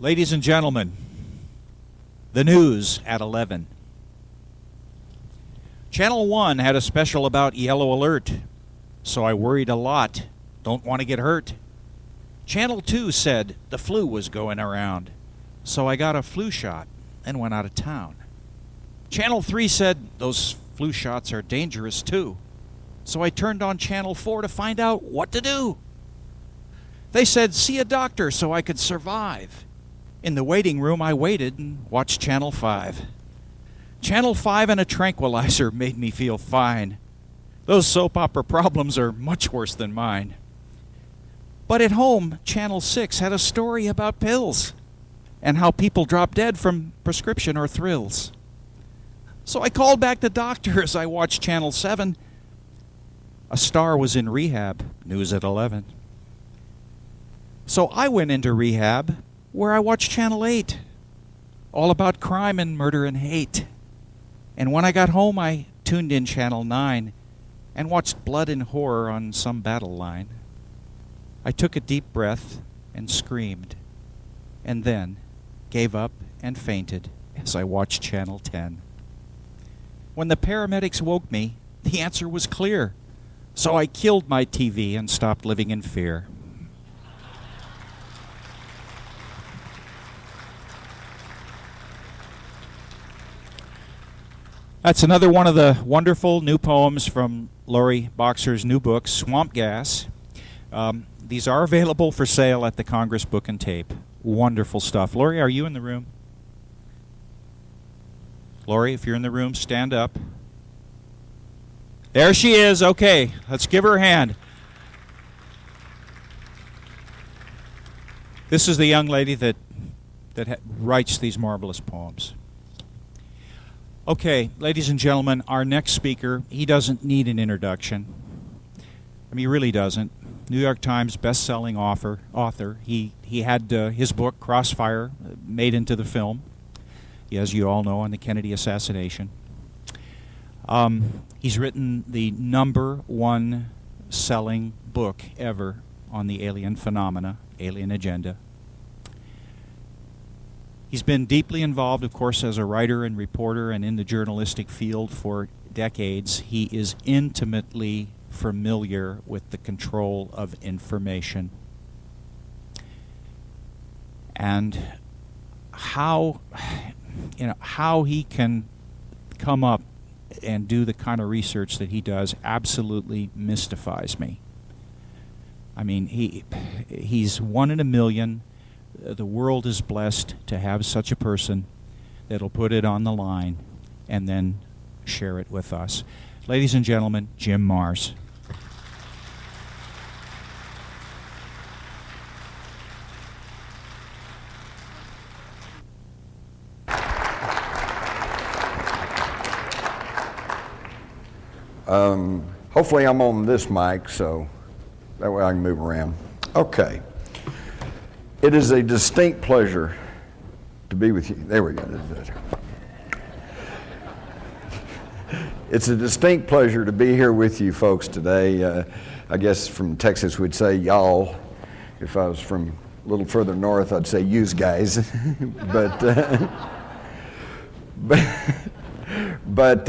Ladies and gentlemen, the news at 11. Channel 1 had a special about yellow alert, so I worried a lot. Don't want to get hurt. Channel 2 said the flu was going around, so I got a flu shot and went out of town. Channel 3 said those flu shots are dangerous too, so I turned on Channel 4 to find out what to do. They said see a doctor so I could survive. In the waiting room I waited and watched Channel 5. Channel 5 and a tranquilizer made me feel fine. Those soap opera problems are much worse than mine. But at home, Channel 6 had a story about pills and how people drop dead from prescription or thrills. So I called back the doctor as I watched Channel 7. A star was in rehab, news at 11. So I went into rehab, where I watched Channel 8, all about crime and murder and hate. And when I got home, I tuned in Channel 9 and watched blood and horror on some battle line. I took a deep breath and screamed, and then gave up and fainted as I watched Channel 10. When the paramedics woke me, the answer was clear, so I killed my TV and stopped living in fear. That's another one of the wonderful new poems from Lori Boxer's new book, Swamp Gas. These are available for sale at the Congress Book and Tape. Wonderful stuff. Lori, are you in the room? Lori, if you're in the room, stand up. There she is. Okay, let's give her a hand. This is the young lady that writes these marvelous poems. Okay, ladies and gentlemen, our next speaker, he doesn't need an introduction. I mean, he really doesn't. New York Times best-selling author. He had his book, Crossfire, made into the film, as you all know, on the Kennedy assassination. He's written the #1 selling book ever on the alien phenomena, Alien Agenda. He's been deeply involved, of course, as a writer and reporter and in the journalistic field for decades. He is intimately familiar with the control of information and how he can come up and do the kind of research that he does absolutely mystifies me. I mean, he's one in a million. The world is blessed to have such a person that'll put it on the line and then share it with us. Ladies and gentlemen, Jim Marrs. Hopefully I'm on this mic, so that way I can move around. Okay. It is a distinct pleasure to be with you. There we go. It's a distinct pleasure to be here with you folks today. I guess from Texas we'd say y'all. If I was from a little further north, I'd say yous guys. But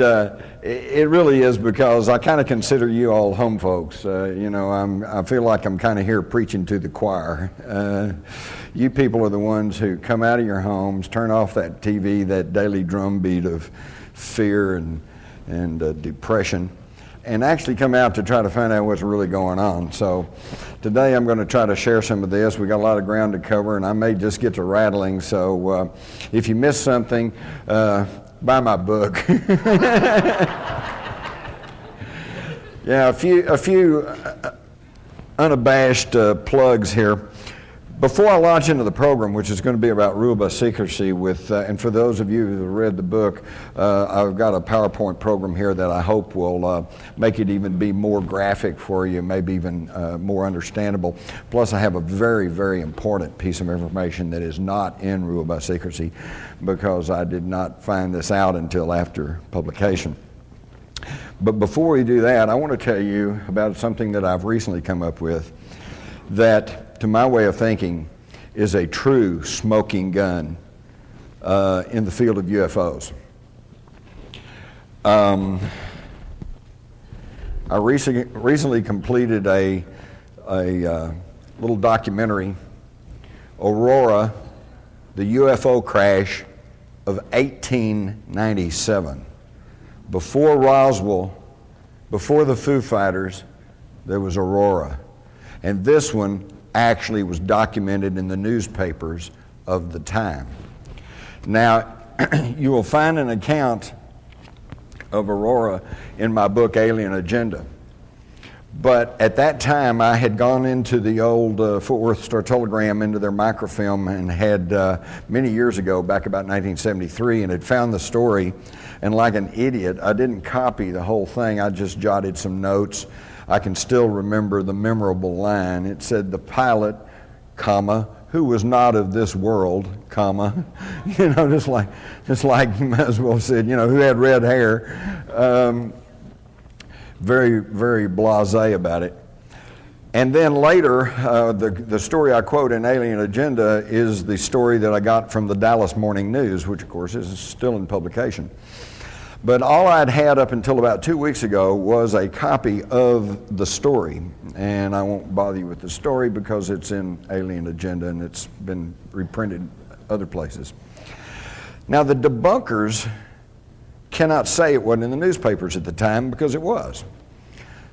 it really is because I kind of consider you all home folks. I feel like I'm kind of here preaching to the choir. You people are the ones who come out of your homes, turn off that TV, that daily drumbeat of fear and depression, and actually come out to try to find out what's really going on. So today I'm going to try to share some of this. We got a lot of ground to cover, and I may just get to rattling. So if you miss something, buy my book. Yeah, a few unabashed plugs here. Before I launch into the program, which is going to be about rule by secrecy, and for those of you who have read the book, I've got a PowerPoint program here that I hope will make it even be more graphic for you, maybe even more understandable. Plus, I have a very, very important piece of information that is not in rule by secrecy because I did not find this out until after publication. But before we do that, I want to tell you about something that I've recently come up with that, to my way of thinking, is a true smoking gun in the field of UFOs. I recently completed a little documentary, Aurora, the UFO crash of 1897. Before Roswell, before the Foo Fighters, there was Aurora. And this one actually was documented in the newspapers of the time. Now, you will find an account of Aurora in my book, Alien Agenda. But at that time, I had gone into the old Fort Worth Star-Telegram, into their microfilm, and had, many years ago, back about 1973, and had found the story. And like an idiot, I didn't copy the whole thing. I just jotted some notes. I can still remember the memorable line. It said, the pilot, comma, who was not of this world, comma, you know, just like you might as well have said, you know, who had red hair. Very, very blasé about it. And then later, the story I quote in Alien Agenda is the story that I got from the Dallas Morning News, which of course is still in publication. But all I'd had up until about 2 weeks ago was a copy of the story. And I won't bother you with the story because it's in Alien Agenda and it's been reprinted other places. Now the debunkers cannot say it wasn't in the newspapers at the time, because it was.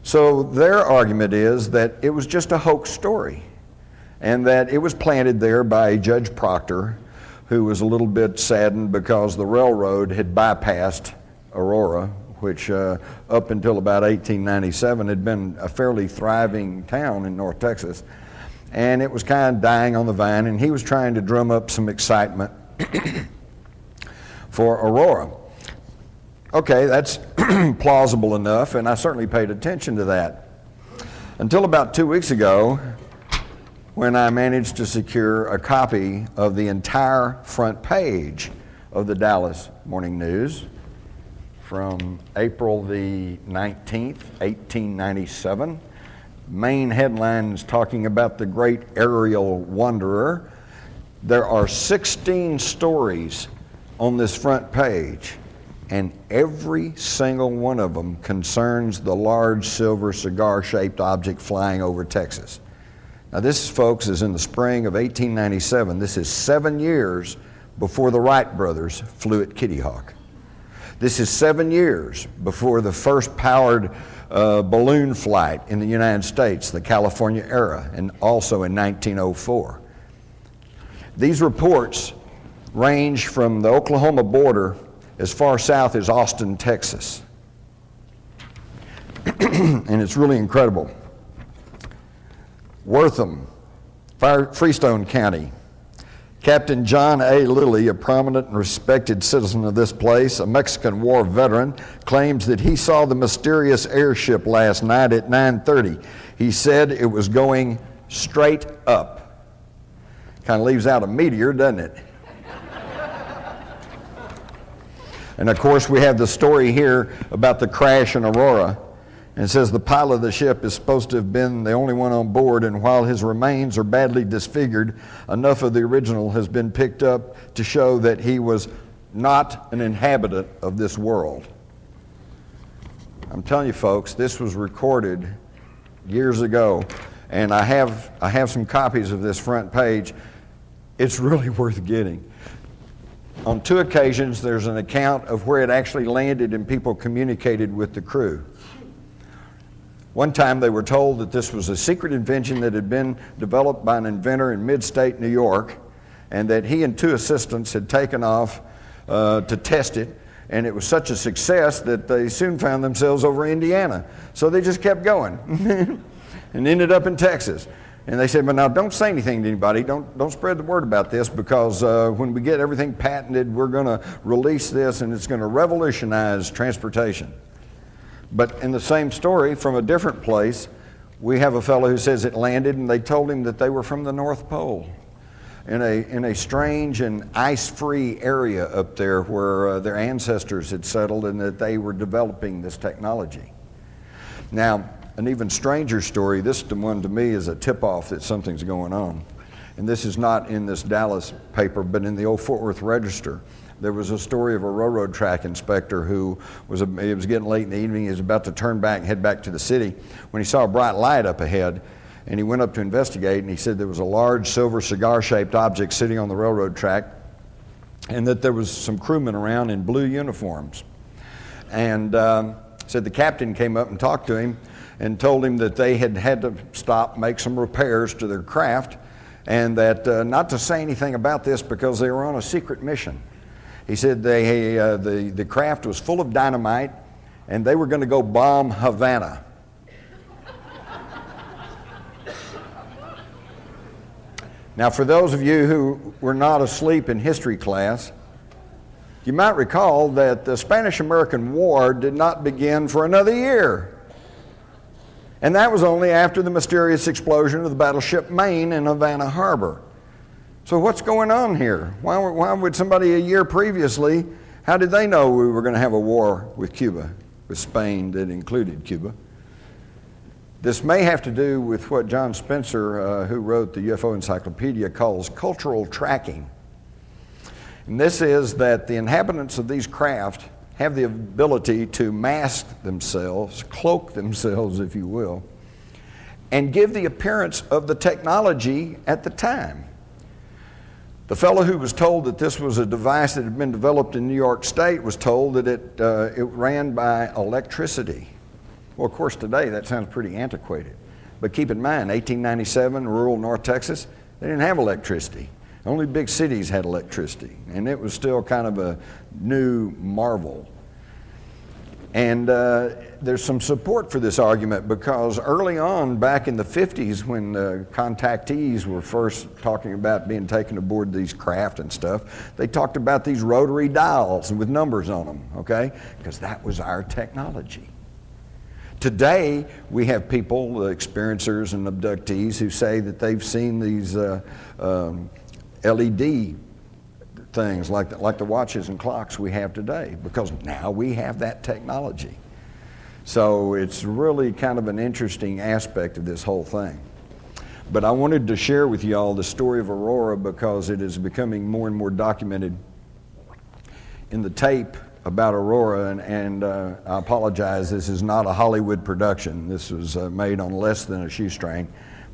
So their argument is that it was just a hoax story, and that it was planted there by Judge Proctor, who was a little bit saddened because the railroad had bypassed Aurora, which up until about 1897 had been a fairly thriving town in North Texas, and it was kind of dying on the vine, and he was trying to drum up some excitement for Aurora. Okay, that's plausible enough, and I certainly paid attention to that. Until about 2 weeks ago, when I managed to secure a copy of the entire front page of the Dallas Morning News from April the 19th, 1897. Main headlines talking about the great aerial wanderer. There are 16 stories on this front page, and every single one of them concerns the large silver cigar-shaped object flying over Texas. Now this, folks, is in the spring of 1897. This is 7 years before the Wright brothers flew at Kitty Hawk. This is 7 years before the first powered balloon flight in the United States, the California era, and also in 1904. These reports range from the Oklahoma border as far south as Austin, Texas. And it's really incredible. Wortham, Freestone County. Captain John A. Lilly, a prominent and respected citizen of this place, a Mexican War veteran, claims that he saw the mysterious airship last night at 9:30. He said it was going straight up. Kind of leaves out a meteor, doesn't it? And of course we have the story here about the crash in Aurora. And it says the pilot of the ship is supposed to have been the only one on board, and while his remains are badly disfigured, enough of the original has been picked up to show that he was not an inhabitant of this world. I'm telling you folks, this was recorded years ago, and I have some copies of this front page. It's really worth getting. On 2 occasions there's an account of where it actually landed and people communicated with the crew. One time they were told that this was a secret invention that had been developed by an inventor in mid-state New York, and that he and 2 assistants had taken off to test it, and it was such a success that they soon found themselves over Indiana. So they just kept going and ended up in Texas. And they said, but now don't say anything to anybody, don't spread the word about this, because when we get everything patented, we're going to release this and it's going to revolutionize transportation. But in the same story, from a different place, we have a fellow who says it landed and they told him that they were from the North Pole in a strange and ice-free area up there where their ancestors had settled, and that they were developing this technology. Now, an even stranger story, this one to me is a tip-off that something's going on, And this is not in this Dallas paper, but in the old Fort Worth Register. There was a story of a railroad track inspector who it was getting late in the evening. He was about to turn back and head back to the city when he saw a bright light up ahead, and he went up to investigate, and he said there was a large silver cigar-shaped object sitting on the railroad track, and that there was some crewmen around in blue uniforms. And said the captain came up and talked to him and told him that they had to stop, make some repairs to their craft, and that not to say anything about this because they were on a secret mission. He said the craft was full of dynamite, and they were going to go bomb Havana. Now, for those of you who were not asleep in history class, you might recall that the Spanish-American War did not begin for another year. And that was only after the mysterious explosion of the battleship Maine in Havana Harbor. So what's going on here? Why would somebody a year previously, how did they know we were going to have a war with Cuba, with Spain that included Cuba? This may have to do with what John Spencer, who wrote the UFO Encyclopedia, calls cultural tracking. And this is that the inhabitants of these craft have the ability to mask themselves, cloak themselves, if you will, and give the appearance of the technology at the time. The fellow who was told that this was a device that had been developed in New York State was told that it ran by electricity. Well, of course, today that sounds pretty antiquated. But keep in mind, 1897, rural North Texas, they didn't have electricity. Only big cities had electricity, and it was still kind of a new marvel. And there's some support for this argument because early on, back in the 50s, when contactees were first talking about being taken aboard these craft and stuff, they talked about these rotary dials with numbers on them, okay? Because that was our technology. Today, we have people, experiencers and abductees, who say that they've seen these LED things like the watches and clocks we have today, because now we have that technology. So it's really kind of an interesting aspect of this whole thing. But I wanted to share with you all the story of Aurora because it is becoming more and more documented in the tape about Aurora, and I apologize, this is not a Hollywood production. This was made on less than a shoestring,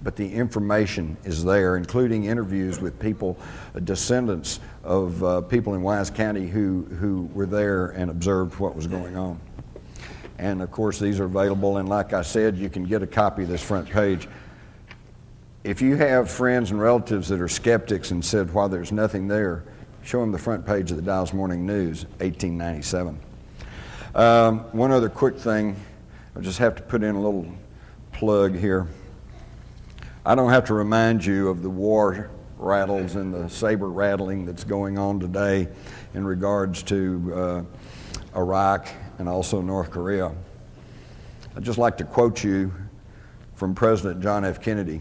but the information is there, including interviews with people, descendants of people in Wise County who were there and observed what was going on. And of course, these are available, and like I said, you can get a copy of this front page. If you have friends and relatives that are skeptics and said, why there's nothing there, show them the front page of the Dallas Morning News, 1897. One other quick thing, I just have to put in a little plug here. I don't have to remind you of the war rattles and the saber rattling that's going on today in regards to Iraq and also North Korea. I'd just like to quote you from President John F. Kennedy.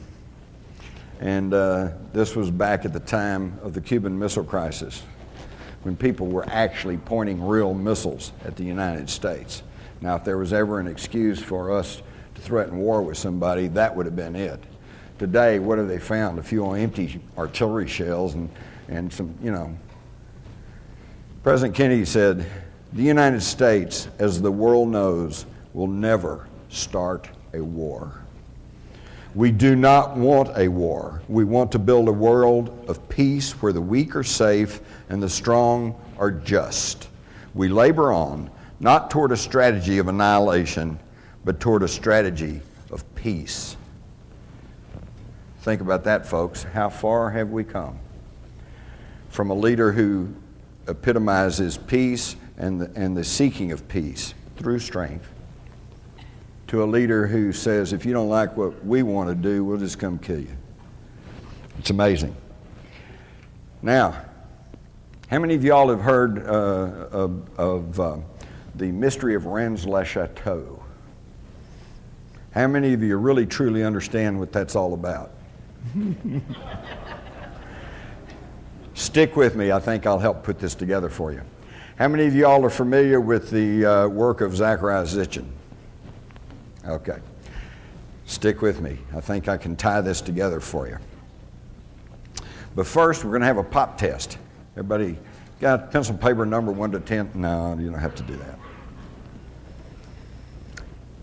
And this was back at the time of the Cuban Missile Crisis, when people were actually pointing real missiles at the United States. Now, if there was ever an excuse for us to threaten war with somebody, that would have been it. Today, what have they found? A few empty artillery shells and some, you know. President Kennedy said, the United States, as the world knows, will never start a war. We do not want a war. We want to build a world of peace where the weak are safe and the strong are just. We labor on, not toward a strategy of annihilation, but toward a strategy of peace. Think about that, folks. How far have we come? From a leader who epitomizes peace and the seeking of peace through strength, to a leader who says, if you don't like what we want to do, we'll just come kill you. It's amazing. Now, how many of y'all have heard of the mystery of Rennes-le-Chateau? How many of you really truly understand what that's all about? Stick with me. I think I'll help put this together for you. How many of y'all are familiar with the work of Zecharia Sitchin? Okay. Stick with me. I think I can tie this together for you. But first, we're going to have a pop test. Everybody got pencil paper number 1 to 10? No, you don't have to do that.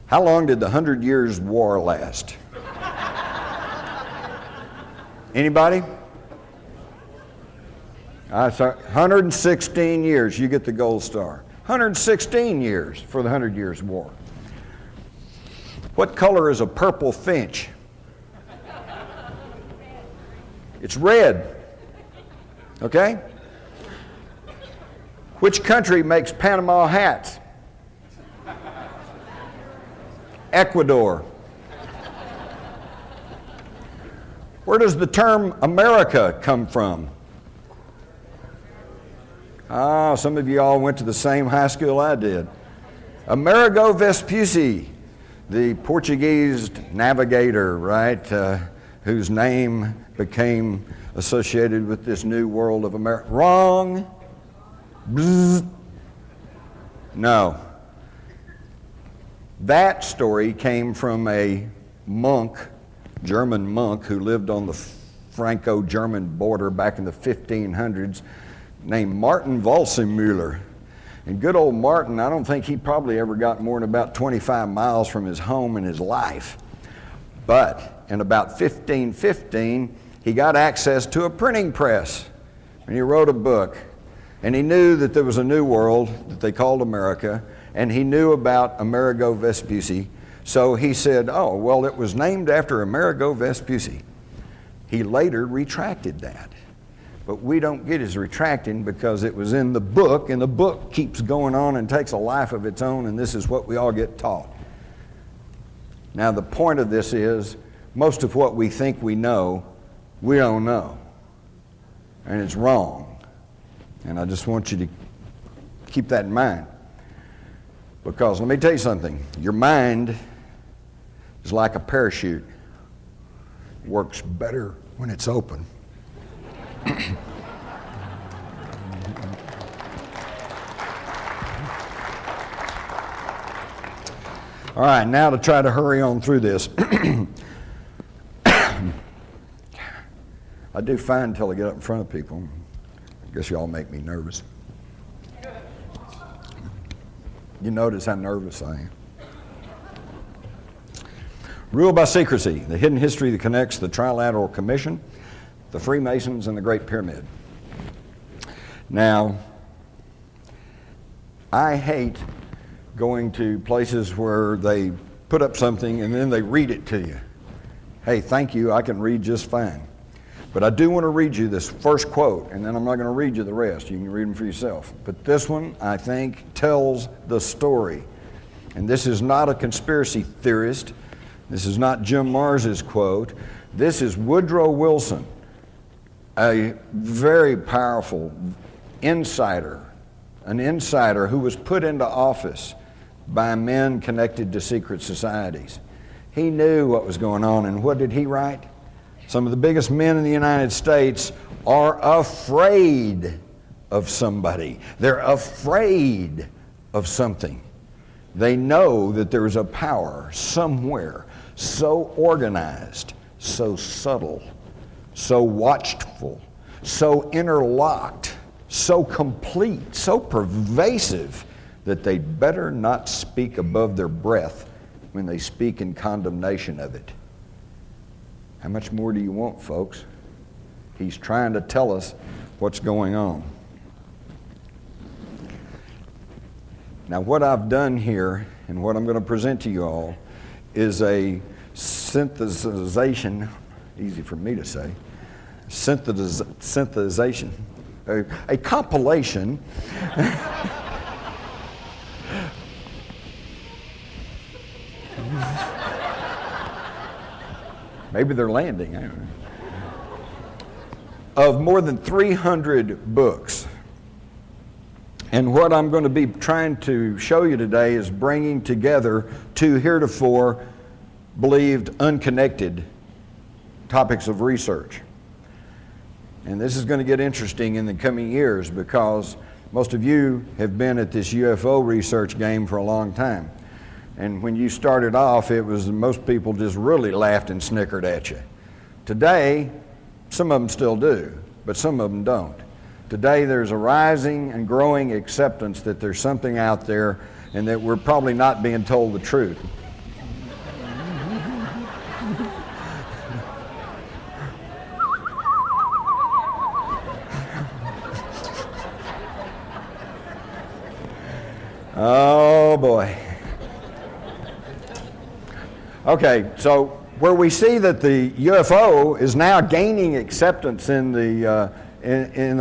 How long did the 100 Years' War last? Anybody? 116 years. You get the gold star. 116 years for the 100 Years' War. What color is a purple finch? It's red. Okay? Which country makes Panama hats? Ecuador. Where does the term America come from? Some of you all went to the same high school I did. Amerigo Vespucci, the Portuguese navigator, right, whose name became associated with this new world of America. Wrong. Bzz. No. That story came from a monk, German monk, who lived on the Franco-German border back in the 1500s, named Martin Walsemüller. And good old Martin, I don't think he probably ever got more than about 25 miles from his home in his life. But in about 1515, he got access to a printing press, and he wrote a book. And he knew that there was a new world that they called America, and he knew about Amerigo Vespucci. So he said, oh, well, it was named after Amerigo Vespucci. He later retracted that. But we don't get his retracting because it was in the book, and the book keeps going on and takes a life of its own, and this is what we all get taught. Now, the point of this is, most of what we think we know, we don't know. And it's wrong. And I just want you to keep that in mind. Because let me tell you something. Your mind is like a parachute. It works better when it's open. All right, now to try to hurry on through this. I do fine until I get up in front of people. I guess y'all make me nervous. You notice how nervous I am. Ruled by secrecy, the hidden history that connects the Trilateral Commission, the Freemasons, and the Great Pyramid. Now, I hate going to places where they put up something and then they read it to you. Hey, thank you, I can read just fine. But I do want to read you this first quote, and then I'm not going to read you the rest. You can read them for yourself. But this one, I think, tells the story. And this is not a conspiracy theorist. This is not Jim Mars's quote. This is Woodrow Wilson, a very powerful insider, an insider who was put into office by men connected to secret societies. He knew what was going on, and what did he write? Some of the biggest men in the United States are afraid of somebody. They're afraid of something. They know that there's a power somewhere so organized, so subtle, so watchful, so interlocked, so complete, so pervasive that they'd better not speak above their breath when they speak in condemnation of it. How much more do you want, folks? He's trying to tell us what's going on. Now, what I've done here and what I'm going to present to you all is a synthesization, easy for me to say, synthesization, a compilation maybe they're landing, I don't know, of more than 300 books. And what I'm going to be trying to show you today is bringing together two heretofore believed unconnected topics of research. And this is going to get interesting in the coming years because most of you have been at this UFO research game for a long time. And when you started off, it was most people just really laughed and snickered at you. Today, Some of them still do, but some of them don't. Today there's a rising and growing acceptance that there's something out there and that we're probably not being told the truth. Oh boy. Okay, so where we see that the UFO is now gaining acceptance in the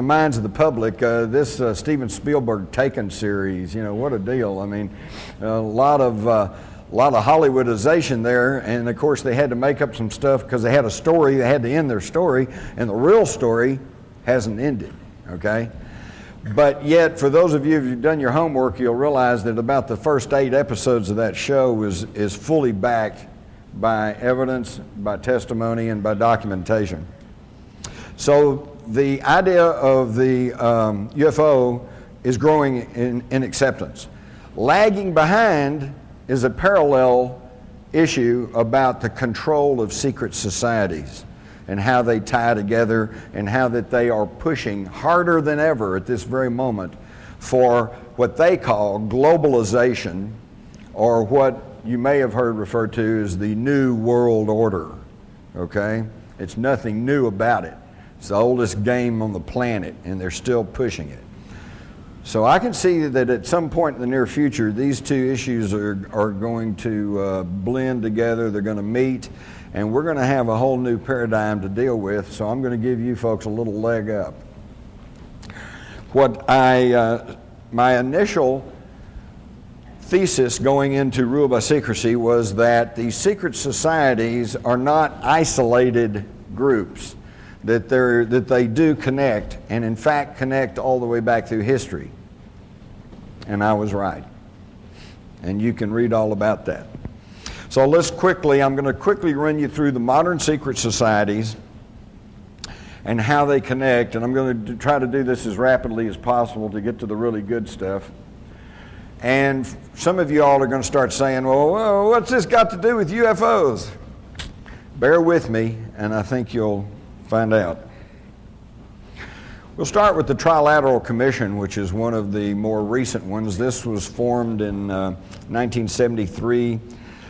minds of the public, this Steven Spielberg Taken series, what a deal. I mean, a lot of Hollywoodization there, and of course they had to make up some stuff because they had a story, they had to end their story, and the real story hasn't ended, okay? But yet, for those of you who've done your homework, you'll realize that about the first 8 episodes of that show is fully backed by evidence, by testimony, and by documentation. So the idea of the UFO is growing in acceptance. Lagging behind is a parallel issue about the control of secret societies and how they tie together and how that they are pushing harder than ever at this very moment for what they call globalization, or what you may have heard referred to as the New World Order, okay? It's nothing new about it. It's the oldest game on the planet, and they're still pushing it. So I can see that at some point in the near future, these two issues are going to blend together, they're going to meet, and we're going to have a whole new paradigm to deal with, so I'm going to give you folks a little leg up. My initial thesis going into Rule by Secrecy was that these secret societies are not isolated groups, that they do connect, and in fact connect all the way back through history. And I was right. And you can read all about that. So I'm going to quickly run you through the modern secret societies and how they connect, and I'm going to try to do this as rapidly as possible to get to the really good stuff. And some of you all are going to start saying, well, what's this got to do with UFOs? Bear with me, and I think you'll find out. We'll start with the Trilateral Commission, which is one of the more recent ones. This was formed in 1973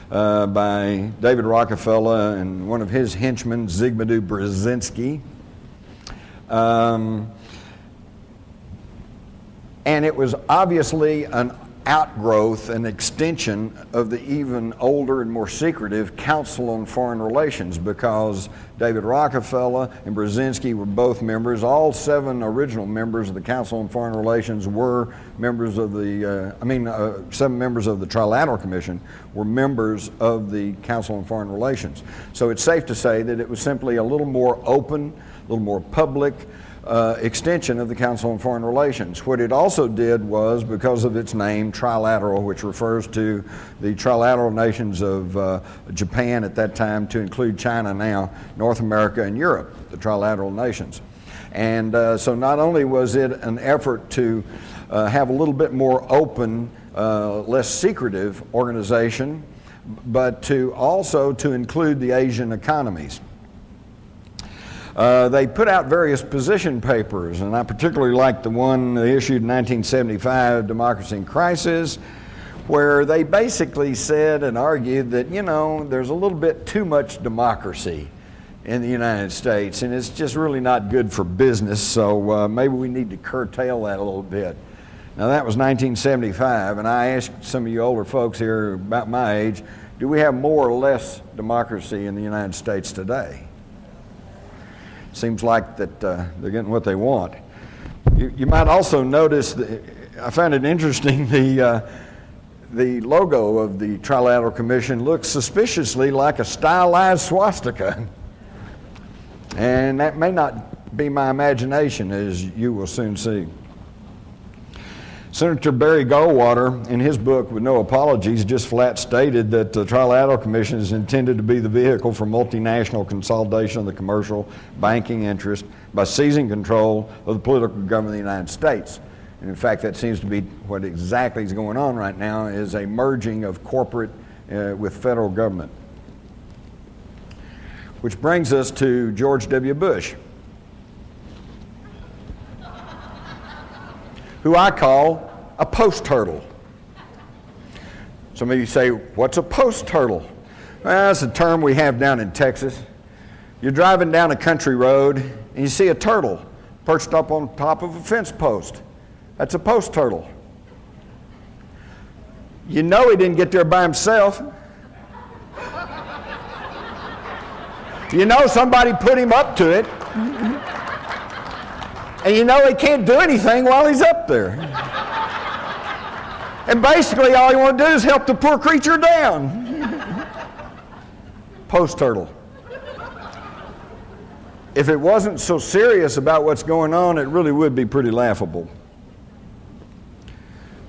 by David Rockefeller and one of his henchmen, Zygmunt Brzezinski. And it was obviously an outgrowth and extension of the even older and more secretive Council on Foreign Relations, because David Rockefeller and Brzezinski were both members. All 7 original members of the Council on Foreign Relations were members of the, 7 members of the Trilateral Commission were members of the Council on Foreign Relations. So it's safe to say that it was simply a little more open, a little more public, extension of the Council on Foreign Relations. What it also did was, because of its name, Trilateral, which refers to the trilateral nations of Japan at that time, to include China now, North America and Europe, the trilateral nations. And so not only was it an effort to have a little bit more open, less secretive organization, but to also to include the Asian economies. They put out various position papers, and I particularly like the one they issued in 1975, Democracy in Crisis, where they basically said and argued that, there's a little bit too much democracy in the United States, and it's just really not good for business, so maybe we need to curtail that a little bit. Now that was 1975, and I asked some of you older folks here about my age, do we have more or less democracy in the United States today? Seems like that they're getting what they want. You might also notice that I found it interesting, the logo of the Trilateral Commission looks suspiciously like a stylized swastika. And that may not be my imagination, as you will soon see. Senator Barry Goldwater, in his book, With No Apologies, just flat stated that the Trilateral Commission is intended to be the vehicle for multinational consolidation of the commercial banking interest by seizing control of the political government of the United States. And in fact, that seems to be what exactly is going on right now, is a merging of corporate with federal government. Which brings us to George W. Bush. who I call a post turtle. Some of you say, what's a post turtle? Well, that's a term we have down in Texas. You're driving down a country road and you see a turtle perched up on top of a fence post. That's a post turtle. You know he didn't get there by himself. You know somebody put him up to it. And you know he can't do anything while he's up there. And basically all you want to do is help the poor creature down. Post turtle. If it wasn't so serious about what's going on, it really would be pretty laughable.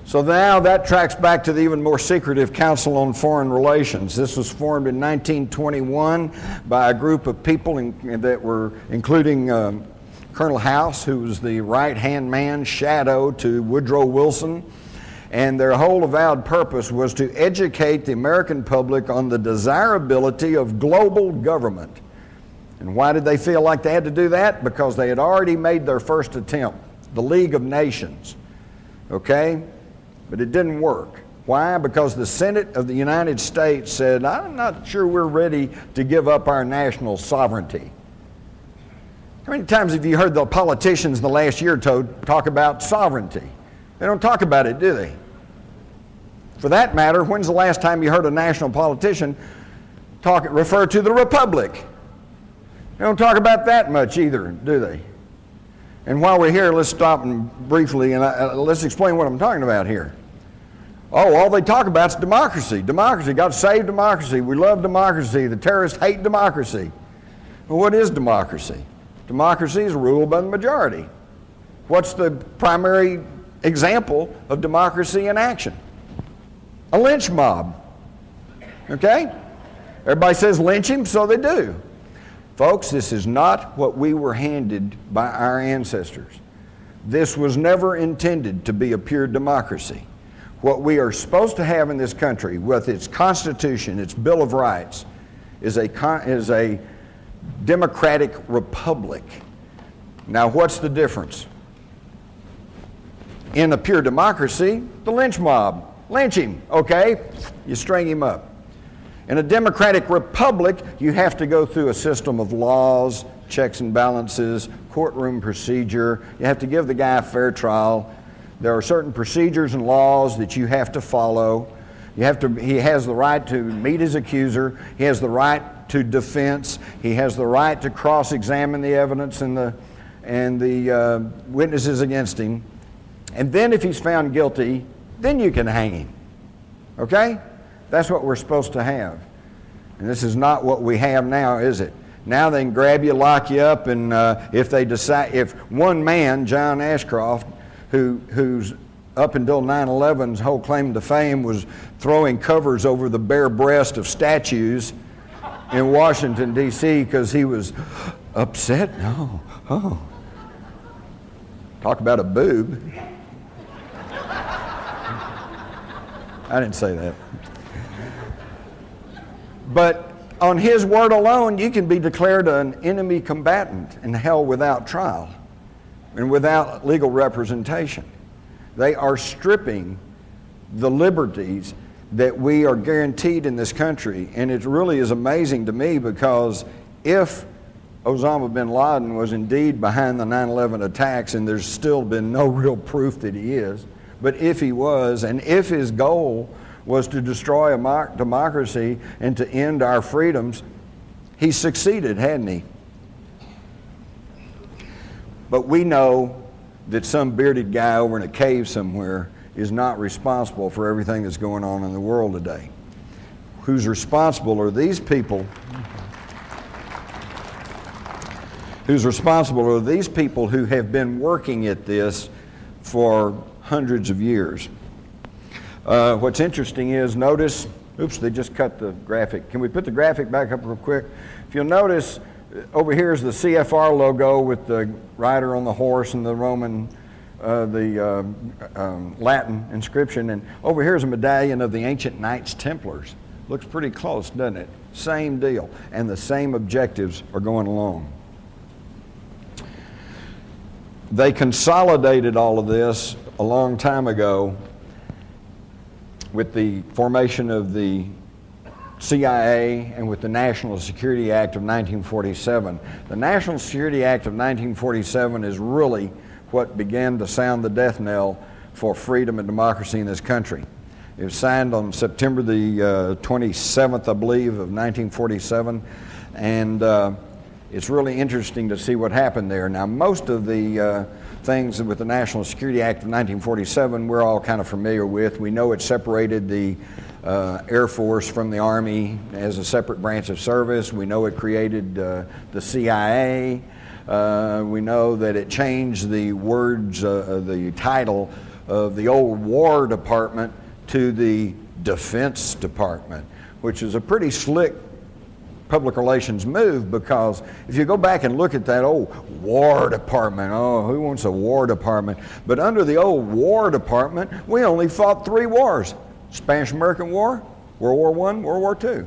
So now that tracks back to the even more secretive Council on Foreign Relations. This was formed in 1921 by a group of people that were including Colonel House, who was the right-hand man, shadow to Woodrow Wilson. And their whole avowed purpose was to educate the American public on the desirability of global government. And why did they feel like they had to do that? Because they had already made their first attempt, the League of Nations. Okay? But it didn't work. Why? Because the Senate of the United States said, I'm not sure we're ready to give up our national sovereignty. How many times have you heard the politicians in the last year or two talk about sovereignty? They don't talk about it, do they? For that matter, when's the last time you heard a national politician refer to the republic? They don't talk about that much either, do they? And while we're here, let's stop and briefly and let's explain what I'm talking about here. Oh, all they talk about is democracy. Democracy. Got to save democracy. We love democracy. The terrorists hate democracy. Well, what is democracy? Democracy is ruled by the majority. What's the primary example of democracy in action? A lynch mob. Okay? Everybody says lynch him, so they do. Folks, this is not what we were handed by our ancestors. This was never intended to be a pure democracy. What we are supposed to have in this country, with its Constitution, its Bill of Rights, is a democratic republic. Now, what's the difference? In a pure democracy, the lynch mob. Lynch him, okay? You string him up. In a democratic republic, you have to go through a system of laws, checks and balances, courtroom procedure. You have to give the guy a fair trial. There are certain procedures and laws that you have to follow. He has the right to meet his accuser. He has the right to defense. He has the right to cross-examine the evidence and the witnesses against him. And then if he's found guilty, then you can hang him. Okay? That's what we're supposed to have. And this is not what we have now, is it? Now they can grab you, lock you up, and if one man, John Ashcroft, who's up until 9/11's whole claim to fame was throwing covers over the bare breast of statues in Washington, D.C. because he was upset. No. Oh. Talk about a boob. I didn't say that. But on his word alone, you can be declared an enemy combatant and held without trial and without legal representation. They are stripping the liberties that we are guaranteed in this country. And it really is amazing to me, because if Osama bin Laden was indeed behind the 9/11 attacks, and there's still been no real proof that he is, but if he was, and if his goal was to destroy a democracy and to end our freedoms, he succeeded, hadn't he? But we know that some bearded guy over in a cave somewhere is not responsible for everything that's going on in the world today. Who's responsible are these people. Who's responsible are these people who have been working at this for hundreds of years. What's interesting is, notice, oops, they just cut the graphic. Can we put the graphic back up real quick? If you'll notice, over here is the CFR logo with the rider on the horse and the Roman, Latin inscription. And over here is a medallion of the ancient Knights Templars. Looks pretty close, doesn't it? Same deal. And the same objectives are going along. They consolidated all of this a long time ago with the formation of the CIA and with the National Security Act of 1947. The National Security Act of 1947 is really what began to sound the death knell for freedom and democracy in this country. It was signed on September the 27th, I believe, of 1947, and it's really interesting to see what happened there. Now, most of the things with the National Security Act of 1947 we're all kind of familiar with. We know it separated the Air Force from the Army as a separate branch of service. We know it created the CIA. We know that it changed the words, the title of the old War Department to the Defense Department, which is a pretty slick public relations move, because if you go back and look at that old War Department, oh, who wants a War Department? But under the old War Department, we only fought 3 wars: Spanish-American War, World War I, World War II.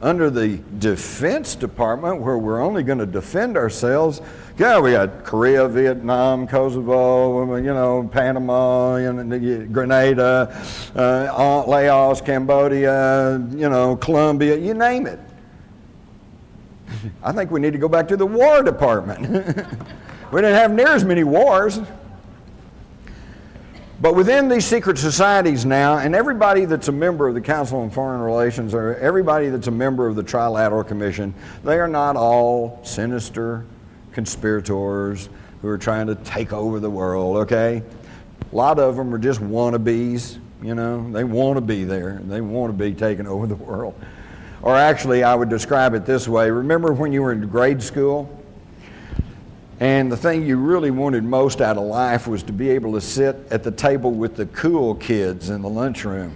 Under the Defense Department, where we're only going to defend ourselves, yeah, we got Korea, Vietnam, Kosovo, you know, Panama, you know, Grenada, Laos, Cambodia, you know, Colombia, you name it. I think we need to go back to the War Department. We didn't have near as many wars. But within these secret societies now, and everybody that's a member of the Council on Foreign Relations, or everybody that's a member of the Trilateral Commission, they are not all sinister conspirators who are trying to take over the world, okay? A lot of them are just wannabes, you know. They want to be there. They want to be taking over the world. Or actually, I would describe it this way. Remember when you were in grade school? And the thing you really wanted most out of life was to be able to sit at the table with the cool kids in the lunchroom.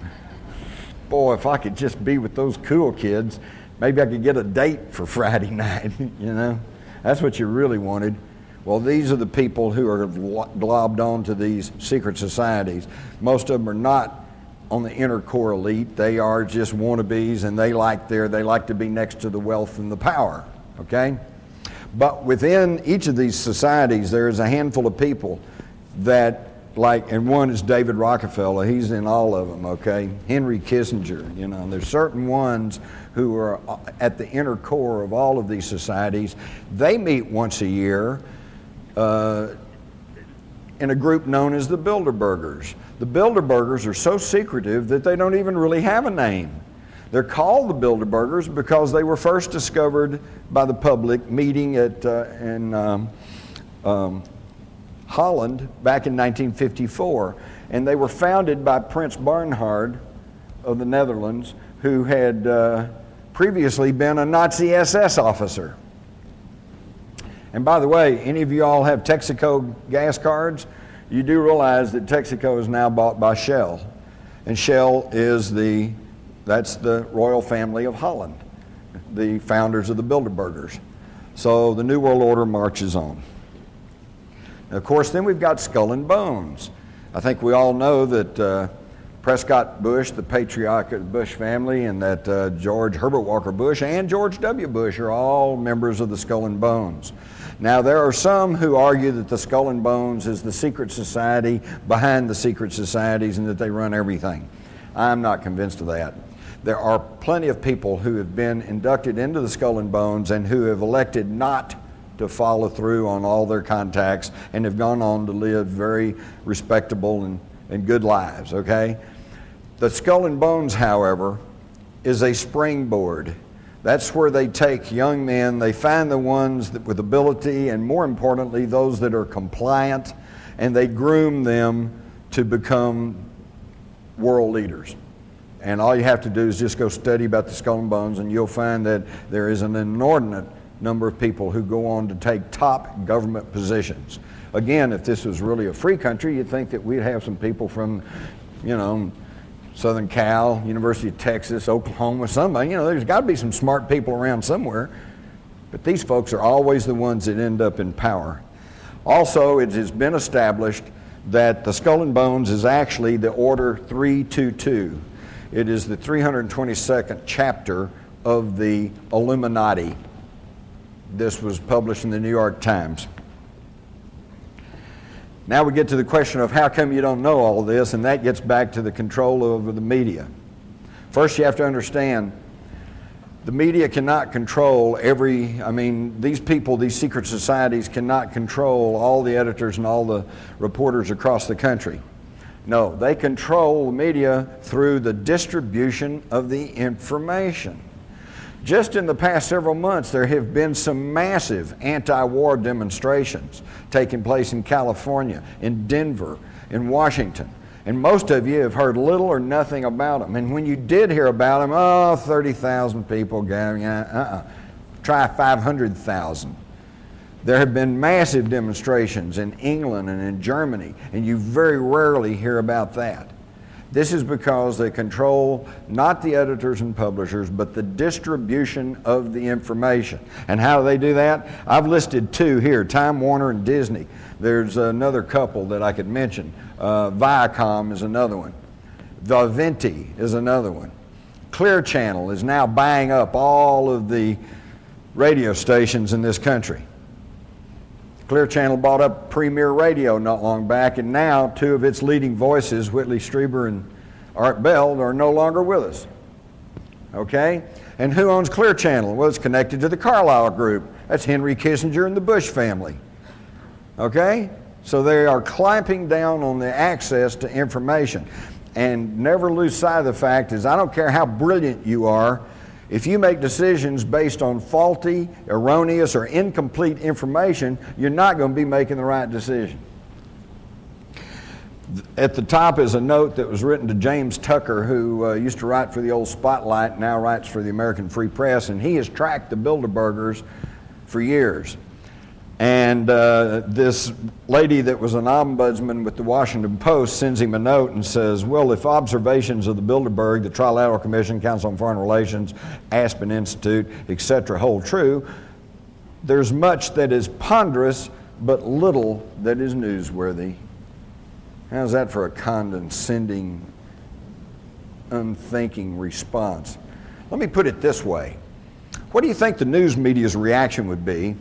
Boy, if I could just be with those cool kids, maybe I could get a date for Friday night, you know? That's what you really wanted. Well, these are the people who are globbed onto these secret societies. Most of them are not on the inner core elite. They are just wannabes, and they like to be next to the wealth and the power, okay? But within each of these societies, there is a handful of people that, like, and one is David Rockefeller. He's in all of them, okay? Henry Kissinger, you know. There's certain ones who are at the inner core of all of these societies. They meet once a year in a group known as the Bilderbergers. The Bilderbergers are so secretive that they don't even really have a name. They're called the Bilderbergers because they were first discovered by the public meeting in Holland back in 1954. And they were founded by Prince Bernhard of the Netherlands, who had previously been a Nazi SS officer. And by the way, any of you all have Texaco gas cards? You do realize that Texaco is now bought by Shell. And Shell is that's the royal family of Holland, the founders of the Bilderbergers. So the New World Order marches on. Now, of course, then we've got Skull and Bones. I think we all know that Prescott Bush, the patriarch of the Bush family, and that George Herbert Walker Bush and George W. Bush are all members of the Skull and Bones. Now, there are some who argue that the Skull and Bones is the secret society behind the secret societies and that they run everything. I'm not convinced of that. There are plenty of people who have been inducted into the Skull and Bones and who have elected not to follow through on all their contacts and have gone on to live very respectable and good lives, okay? The Skull and Bones, however, is a springboard. That's where they take young men, they find the ones with ability, and more importantly, those that are compliant, and they groom them to become world leaders. And all you have to do is just go study about the Skull and Bones, and you'll find that there is an inordinate number of people who go on to take top government positions. Again, if this was really a free country, you'd think that we'd have some people from, you know, Southern Cal, University of Texas, Oklahoma, somebody. You know, there's got to be some smart people around somewhere. But these folks are always the ones that end up in power. Also, it has been established that the Skull and Bones is actually the Order 322. It is the 322nd chapter of the Illuminati. This was published in the New York Times. Now we get to the question of how come you don't know all this, and that gets back to the control over the media. First, you have to understand the media cannot control these people, these secret societies cannot control all the editors and all the reporters across the country. No, they control the media through the distribution of the information. Just in the past several months, there have been some massive anti-war demonstrations taking place in California, in Denver, in Washington. And most of you have heard little or nothing about them. And when you did hear about them, 30,000 people gathering. Try 500,000. There have been massive demonstrations in England and in Germany, and you very rarely hear about that. This is because they control not the editors and publishers, but the distribution of the information. And how do they do that? I've listed two here, Time Warner and Disney. There's another couple that I could mention. Viacom is another one. Viventi is another one. Clear Channel is now buying up all of the radio stations in this country. Clear Channel bought up Premier Radio not long back, and now two of its leading voices, Whitley Strieber and Art Bell, are no longer with us. Okay? And who owns Clear Channel? Well, it's connected to the Carlyle Group. That's Henry Kissinger and the Bush family. Okay? So they are clamping down on the access to information. And never lose sight of the fact is, I don't care how brilliant you are, if you make decisions based on faulty, erroneous, or incomplete information, you're not going to be making the right decision. At the top is a note that was written to James Tucker, who used to write for the old Spotlight, now writes for the American Free Press, and he has tracked the Bilderbergers for years. And this lady that was an ombudsman with the Washington Post sends him a note and says, well, if observations of the Bilderberg, the Trilateral Commission, Council on Foreign Relations, Aspen Institute, etc. hold true, there's much that is ponderous, but little that is newsworthy. How's that for a condescending, unthinking response? Let me put it this way. What do you think the news media's reaction would be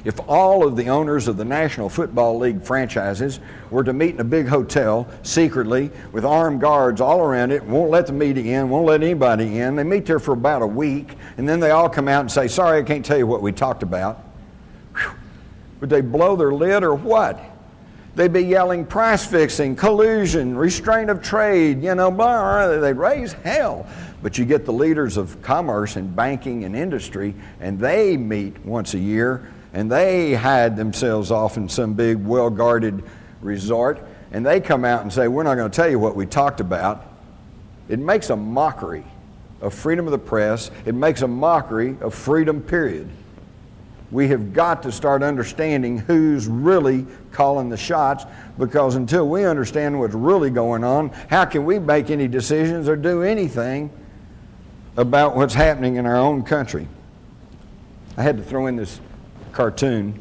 if all of the owners of the National Football League franchises were to meet in a big hotel secretly with armed guards all around it, won't let the media in, won't let anybody in? They meet there for about a week, and then they all come out and say, sorry, I can't tell you what we talked about. Whew. Would they blow their lid or what? They'd be yelling price fixing, collusion, restraint of trade, blah, they'd raise hell. But you get the leaders of commerce and banking and industry, and they meet once a year, and they hide themselves off in some big, well-guarded resort, and they come out and say, we're not going to tell you what we talked about. It makes a mockery of freedom of the press. It makes a mockery of freedom, period. We have got to start understanding who's really calling the shots, because until we understand what's really going on, how can we make any decisions or do anything about what's happening in our own country? I had to throw in this cartoon.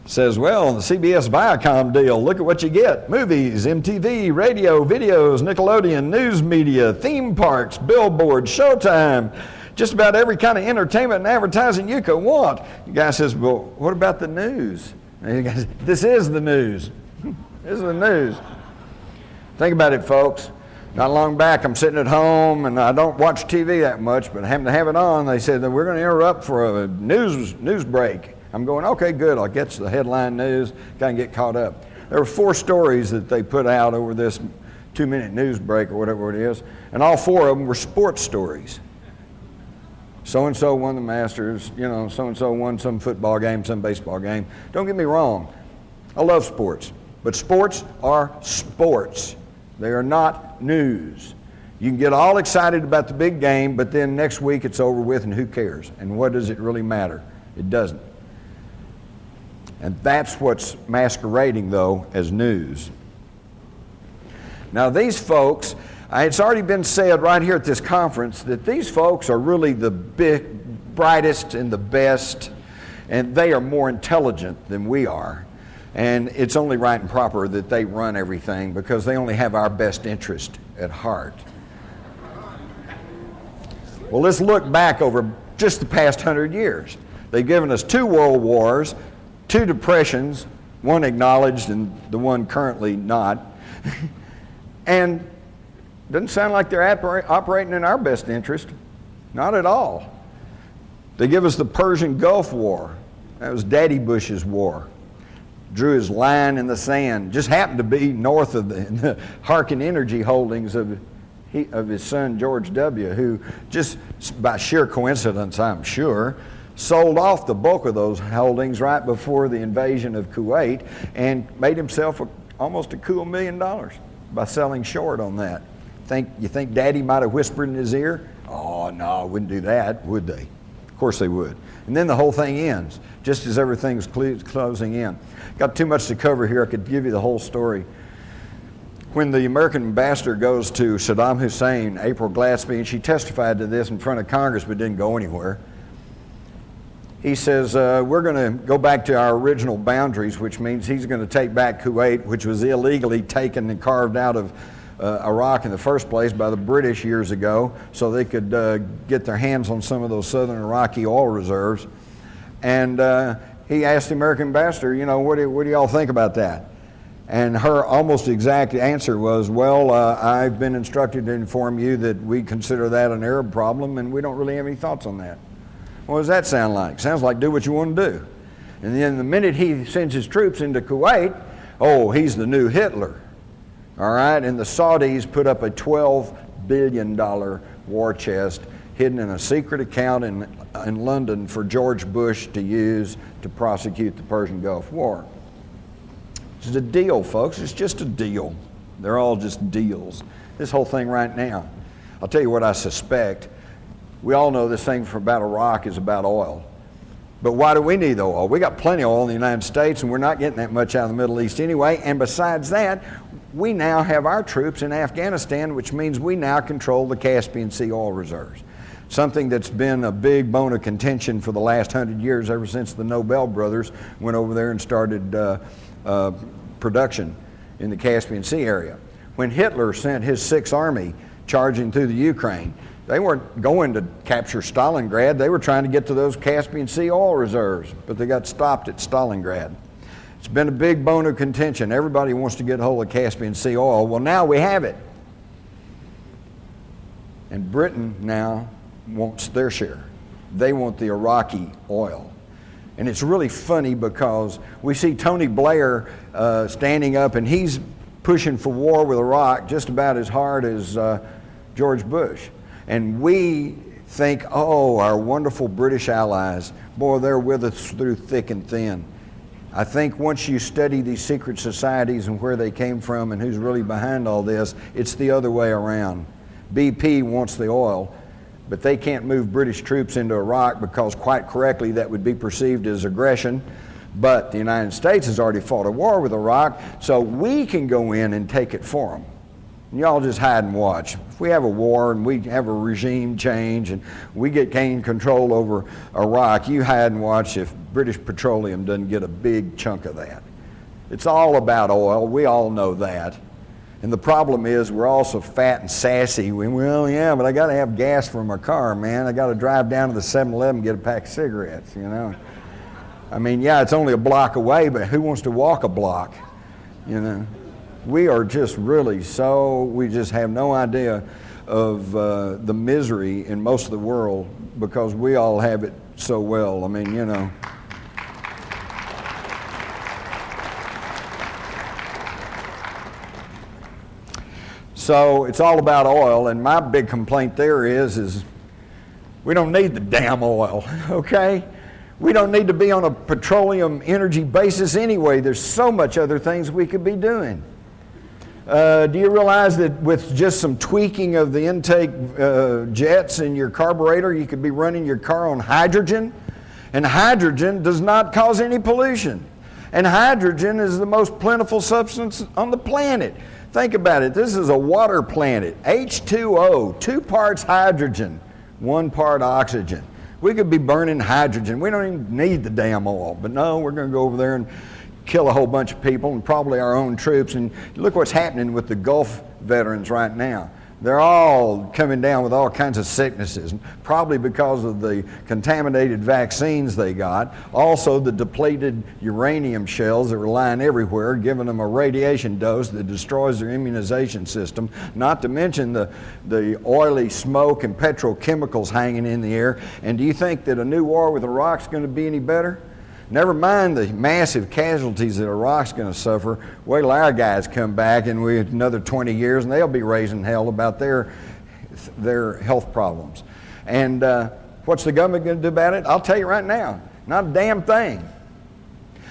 Says, well, the CBS Viacom deal, look at what you get. Movies, MTV, radio, videos, Nickelodeon, news media, theme parks, billboards, Showtime, just about every kind of entertainment and advertising you could want. The guy says, well, what about the news? And the guy says, this is the news. This is the news. Think about it, folks. Not long back, I'm sitting at home, and I don't watch TV that much, but I happen to have it on. They said that we're going to interrupt for a news break. I'm going, okay, good. I'll get to the headline news, kind of get caught up. There were 4 stories that they put out over this 2-minute news break or whatever it is, and all 4 of them were sports stories. So-and-so won the Masters, so-and-so won some football game, some baseball game. Don't get me wrong. I love sports, but sports are sports. They are not news. You can get all excited about the big game, but then next week it's over with, and who cares? And what does it really matter? It doesn't. And that's what's masquerading, though, as news. Now, these folks, it's already been said right here at this conference that these folks are really the brightest and the best, and they are more intelligent than we are. And it's only right and proper that they run everything, because they only have our best interest at heart. Well, let's look back over just the past 100 years. They've given us 2 world wars, 2 depressions, one acknowledged and the one currently not. And doesn't sound like they're operating in our best interest. Not at all. They give us the Persian Gulf War. That was Daddy Bush's war. Drew his line in the sand. Just happened to be north of the Harkin Energy holdings of his son George W., who just by sheer coincidence, I'm sure, sold off the bulk of those holdings right before the invasion of Kuwait and made himself almost a cool $1 million by selling short on that. You think Daddy might have whispered in his ear? Oh, no, wouldn't do that, would they? Of course they would. And then the whole thing ends, just as everything's closing in. Got too much to cover here. I could give you the whole story. When the American ambassador goes to Saddam Hussein, April Glaspie, and she testified to this in front of Congress but didn't go anywhere, he says, we're going to go back to our original boundaries, which means he's going to take back Kuwait, which was illegally taken and carved out of Iraq in the first place by the British years ago so they could get their hands on some of those southern Iraqi oil reserves. And he asked the American ambassador, you know, what do y'all think about that? And her almost exact answer was, well, I've been instructed to inform you that we consider that an Arab problem and we don't really have any thoughts on that. What does that sound like? Sounds like do what you want to do. And then the minute he sends his troops into Kuwait, oh, he's the new Hitler. All right, and the Saudis put up a $12 billion war chest hidden in a secret account in London for George Bush to use to prosecute the Persian Gulf War. It's a deal, folks. It's just a deal. They're all just deals. This whole thing right now, I'll tell you what I suspect. We all know this thing about Iraq is about oil. But why do we need the oil? We got plenty of oil in the United States, and we're not getting that much out of the Middle East anyway. And besides that, we now have our troops in Afghanistan, which means we now control the Caspian Sea oil reserves. Something that's been a big bone of contention for the last 100 years, ever since the Nobel brothers went over there and started production in the Caspian Sea area. When Hitler sent his Sixth Army charging through the Ukraine, they weren't going to capture Stalingrad. They were trying to get to those Caspian Sea oil reserves, but they got stopped at Stalingrad. It's been a big bone of contention. Everybody wants to get a hold of Caspian Sea oil. Well, now we have it. And Britain now wants their share. They want the Iraqi oil. And it's really funny because we see Tony Blair standing up, and he's pushing for war with Iraq just about as hard as George Bush. And we think, oh, our wonderful British allies, boy, they're with us through thick and thin. I think once you study these secret societies and where they came from and who's really behind all this, it's the other way around. BP wants the oil, but they can't move British troops into Iraq because, quite correctly, that would be perceived as aggression. But the United States has already fought a war with Iraq, so we can go in and take it for them. And y'all just hide and watch. If we have a war and we have a regime change and we gain control over Iraq, you hide and watch if British Petroleum doesn't get a big chunk of that. It's all about oil. We all know that. And the problem is we're all so fat and sassy. Well, yeah, but I got to have gas for my car, man. I got to drive down to the 7-Eleven and get a pack of cigarettes, you know. I mean, yeah, it's only a block away, but who wants to walk a block, you know? We are just really we just have no idea of the misery in most of the world because we all have it so well. I mean, you know. So it's all about oil, and my big complaint there is we don't need the damn oil, okay? We don't need to be on a petroleum energy basis anyway. There's so much other things we could be doing. Do you realize that with just some tweaking of the intake jets in your carburetor, you could be running your car on hydrogen? And hydrogen does not cause any pollution. And hydrogen is the most plentiful substance on the planet. Think about it. This is a water planet. H2O, 2 parts hydrogen, 1 part oxygen. We could be burning hydrogen. We don't even need the damn oil. But no, we're going to go over there and kill a whole bunch of people and probably our own troops. And look what's happening with the Gulf veterans right now. They're all coming down with all kinds of sicknesses, probably because of the contaminated vaccines they got. Also, the depleted uranium shells that were lying everywhere, giving them a radiation dose that destroys their immunization system, not to mention the oily smoke and petrochemicals hanging in the air. And do you think that a new war with Iraq's going to be any better? Never mind the massive casualties that Iraq's going to suffer. Wait till our guys come back in another 20 years and they'll be raising hell about their health problems. And what's the government going to do about it? I'll tell you right now, not a damn thing.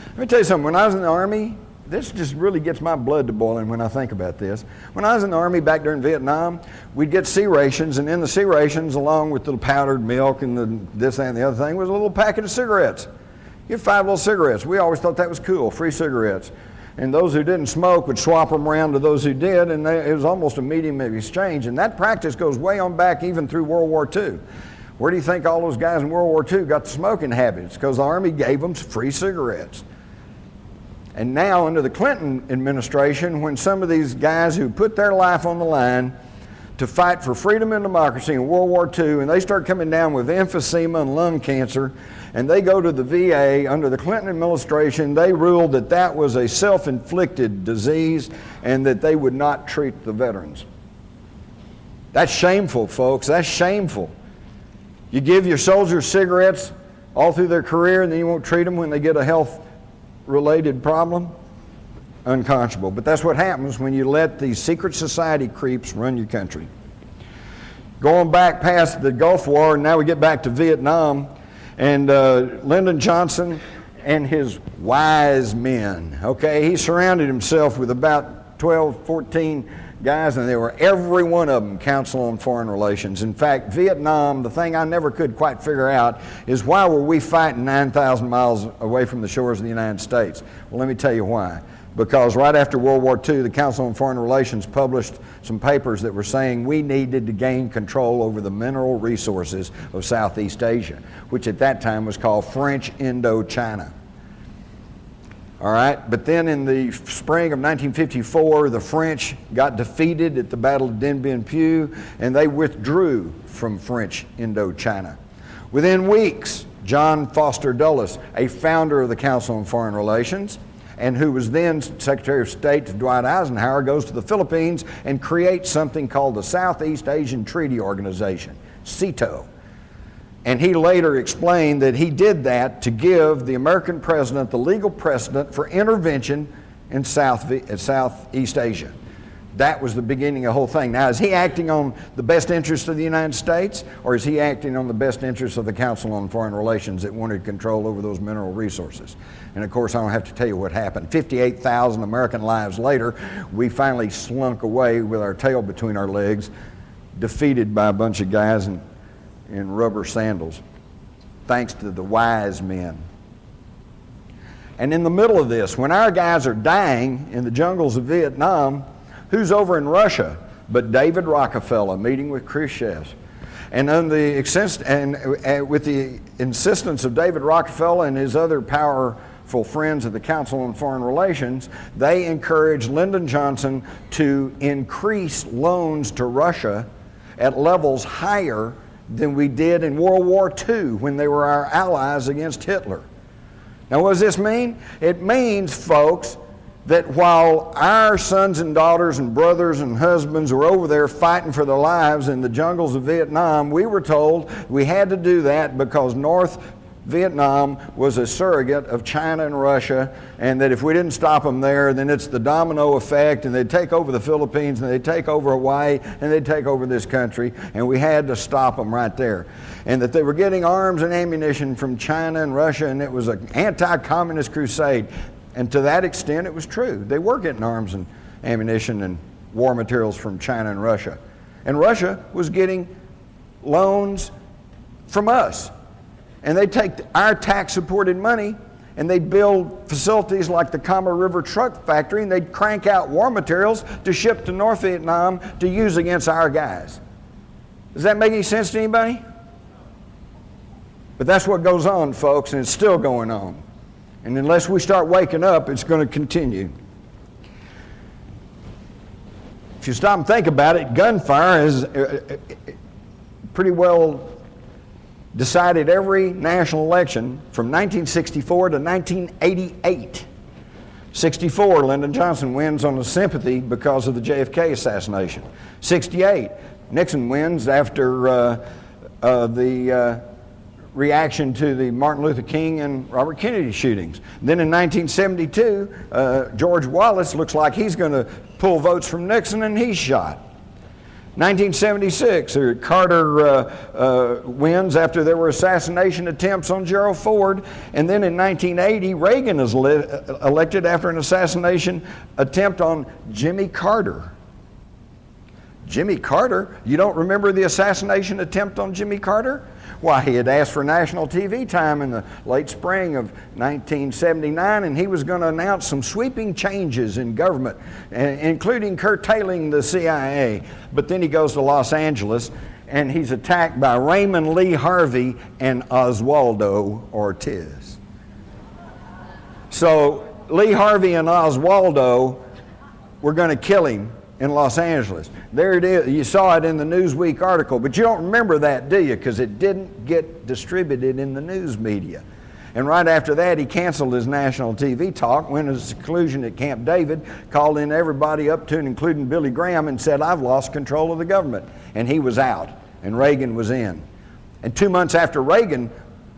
Let me tell you something. When I was in the Army, this just really gets my blood to boiling when I think about this. When I was in the Army back during Vietnam, we'd get C rations, and in the C rations, along with the powdered milk and this, that, and the other thing, was a little packet of cigarettes. You get 5 little cigarettes. We always thought that was cool, free cigarettes. And those who didn't smoke would swap them around to those who did, and it was almost a medium of exchange. And that practice goes way on back even through World War II. Where do you think all those guys in World War II got the smoking habits? Because the Army gave them free cigarettes. And now under the Clinton administration, when some of these guys who put their life on the line to fight for freedom and democracy in World War II, and they start coming down with emphysema and lung cancer, and they go to the VA under the Clinton administration, they ruled that that was a self-inflicted disease and that they would not treat the veterans. That's shameful, folks. That's shameful. You give your soldiers cigarettes all through their career and then you won't treat them when they get a health-related problem? Unconscionable. But that's what happens when you let these secret society creeps run your country. Going back past the Gulf War, and now we get back to Vietnam, and Lyndon Johnson and his wise men, okay? He surrounded himself with about 12, 14 guys, and they were every one of them Council on Foreign Relations. In fact, Vietnam, the thing I never could quite figure out is why were we fighting 9,000 miles away from the shores of the United States? Well, let me tell you why. Because right after World War II, the Council on Foreign Relations published some papers that were saying we needed to gain control over the mineral resources of Southeast Asia, which at that time was called French Indochina. All right, but then in the spring of 1954, the French got defeated at the Battle of Dien Bien Phu, and they withdrew from French Indochina. Within weeks, John Foster Dulles, a founder of the Council on Foreign Relations, and who was then Secretary of State to Dwight Eisenhower, goes to the Philippines and creates something called the Southeast Asian Treaty Organization, SEATO. And he later explained that he did that to give the American president the legal precedent for intervention in Southeast Asia. That was the beginning of the whole thing. Now, is he acting on the best interest of the United States, or is he acting on the best interest of the Council on Foreign Relations that wanted control over those mineral resources? And of course, I don't have to tell you what happened. 58,000 American lives later, we finally slunk away with our tail between our legs, defeated by a bunch of guys in rubber sandals, thanks to the wise men. And in the middle of this, when our guys are dying in the jungles of Vietnam, who's over in Russia but David Rockefeller meeting with Khrushchev? And with the insistence of David Rockefeller and his other powerful friends of the Council on Foreign Relations, they encouraged Lyndon Johnson to increase loans to Russia at levels higher than we did in World War II when they were our allies against Hitler. Now, what does this mean? It means, folks, that while our sons and daughters and brothers and husbands were over there fighting for their lives in the jungles of Vietnam, we were told we had to do that because North Vietnam was a surrogate of China and Russia, and that if we didn't stop them there, then it's the domino effect, and they'd take over the Philippines, and they'd take over Hawaii, and they'd take over this country, and we had to stop them right there. And that they were getting arms and ammunition from China and Russia, and it was an anti-communist crusade. And to that extent, it was true. They were getting arms and ammunition and war materials from China and Russia. And Russia was getting loans from us. And they take our tax-supported money and they'd build facilities like the Kama River Truck Factory, and they'd crank out war materials to ship to North Vietnam to use against our guys. Does that make any sense to anybody? But that's what goes on, folks, and it's still going on. And unless we start waking up, it's going to continue. if you stop and think about it, gunfire has pretty well decided every national election from 1964 to 1988. 64, Lyndon Johnson wins on the sympathy because of the JFK assassination. 68, Nixon wins after the reaction to the Martin Luther King and Robert Kennedy shootings. Then in 1972, George Wallace looks like he's going to pull votes from Nixon, and he's shot. 1976, Carter wins after there were assassination attempts on Gerald Ford. And then in 1980, Reagan is elected after an assassination attempt on Jimmy Carter. Jimmy Carter? You don't remember the assassination attempt on Jimmy Carter? Why, he had asked for national TV time in the late spring of 1979, and he was going to announce some sweeping changes in government, including curtailing the CIA. But then he goes to Los Angeles, and he's attacked by Raymond Lee Harvey and Oswaldo Ortiz. So Lee Harvey and Oswaldo were going to kill him in Los Angeles. There it is. You saw it in the Newsweek article, but you don't remember that, do you? Because it didn't get distributed in the news media. And right after that, he canceled his national TV talk, went to seclusion at Camp David, called in everybody up to and including Billy Graham, and said, "I've lost control of the government." And he was out, and Reagan was in. And 2 months after Reagan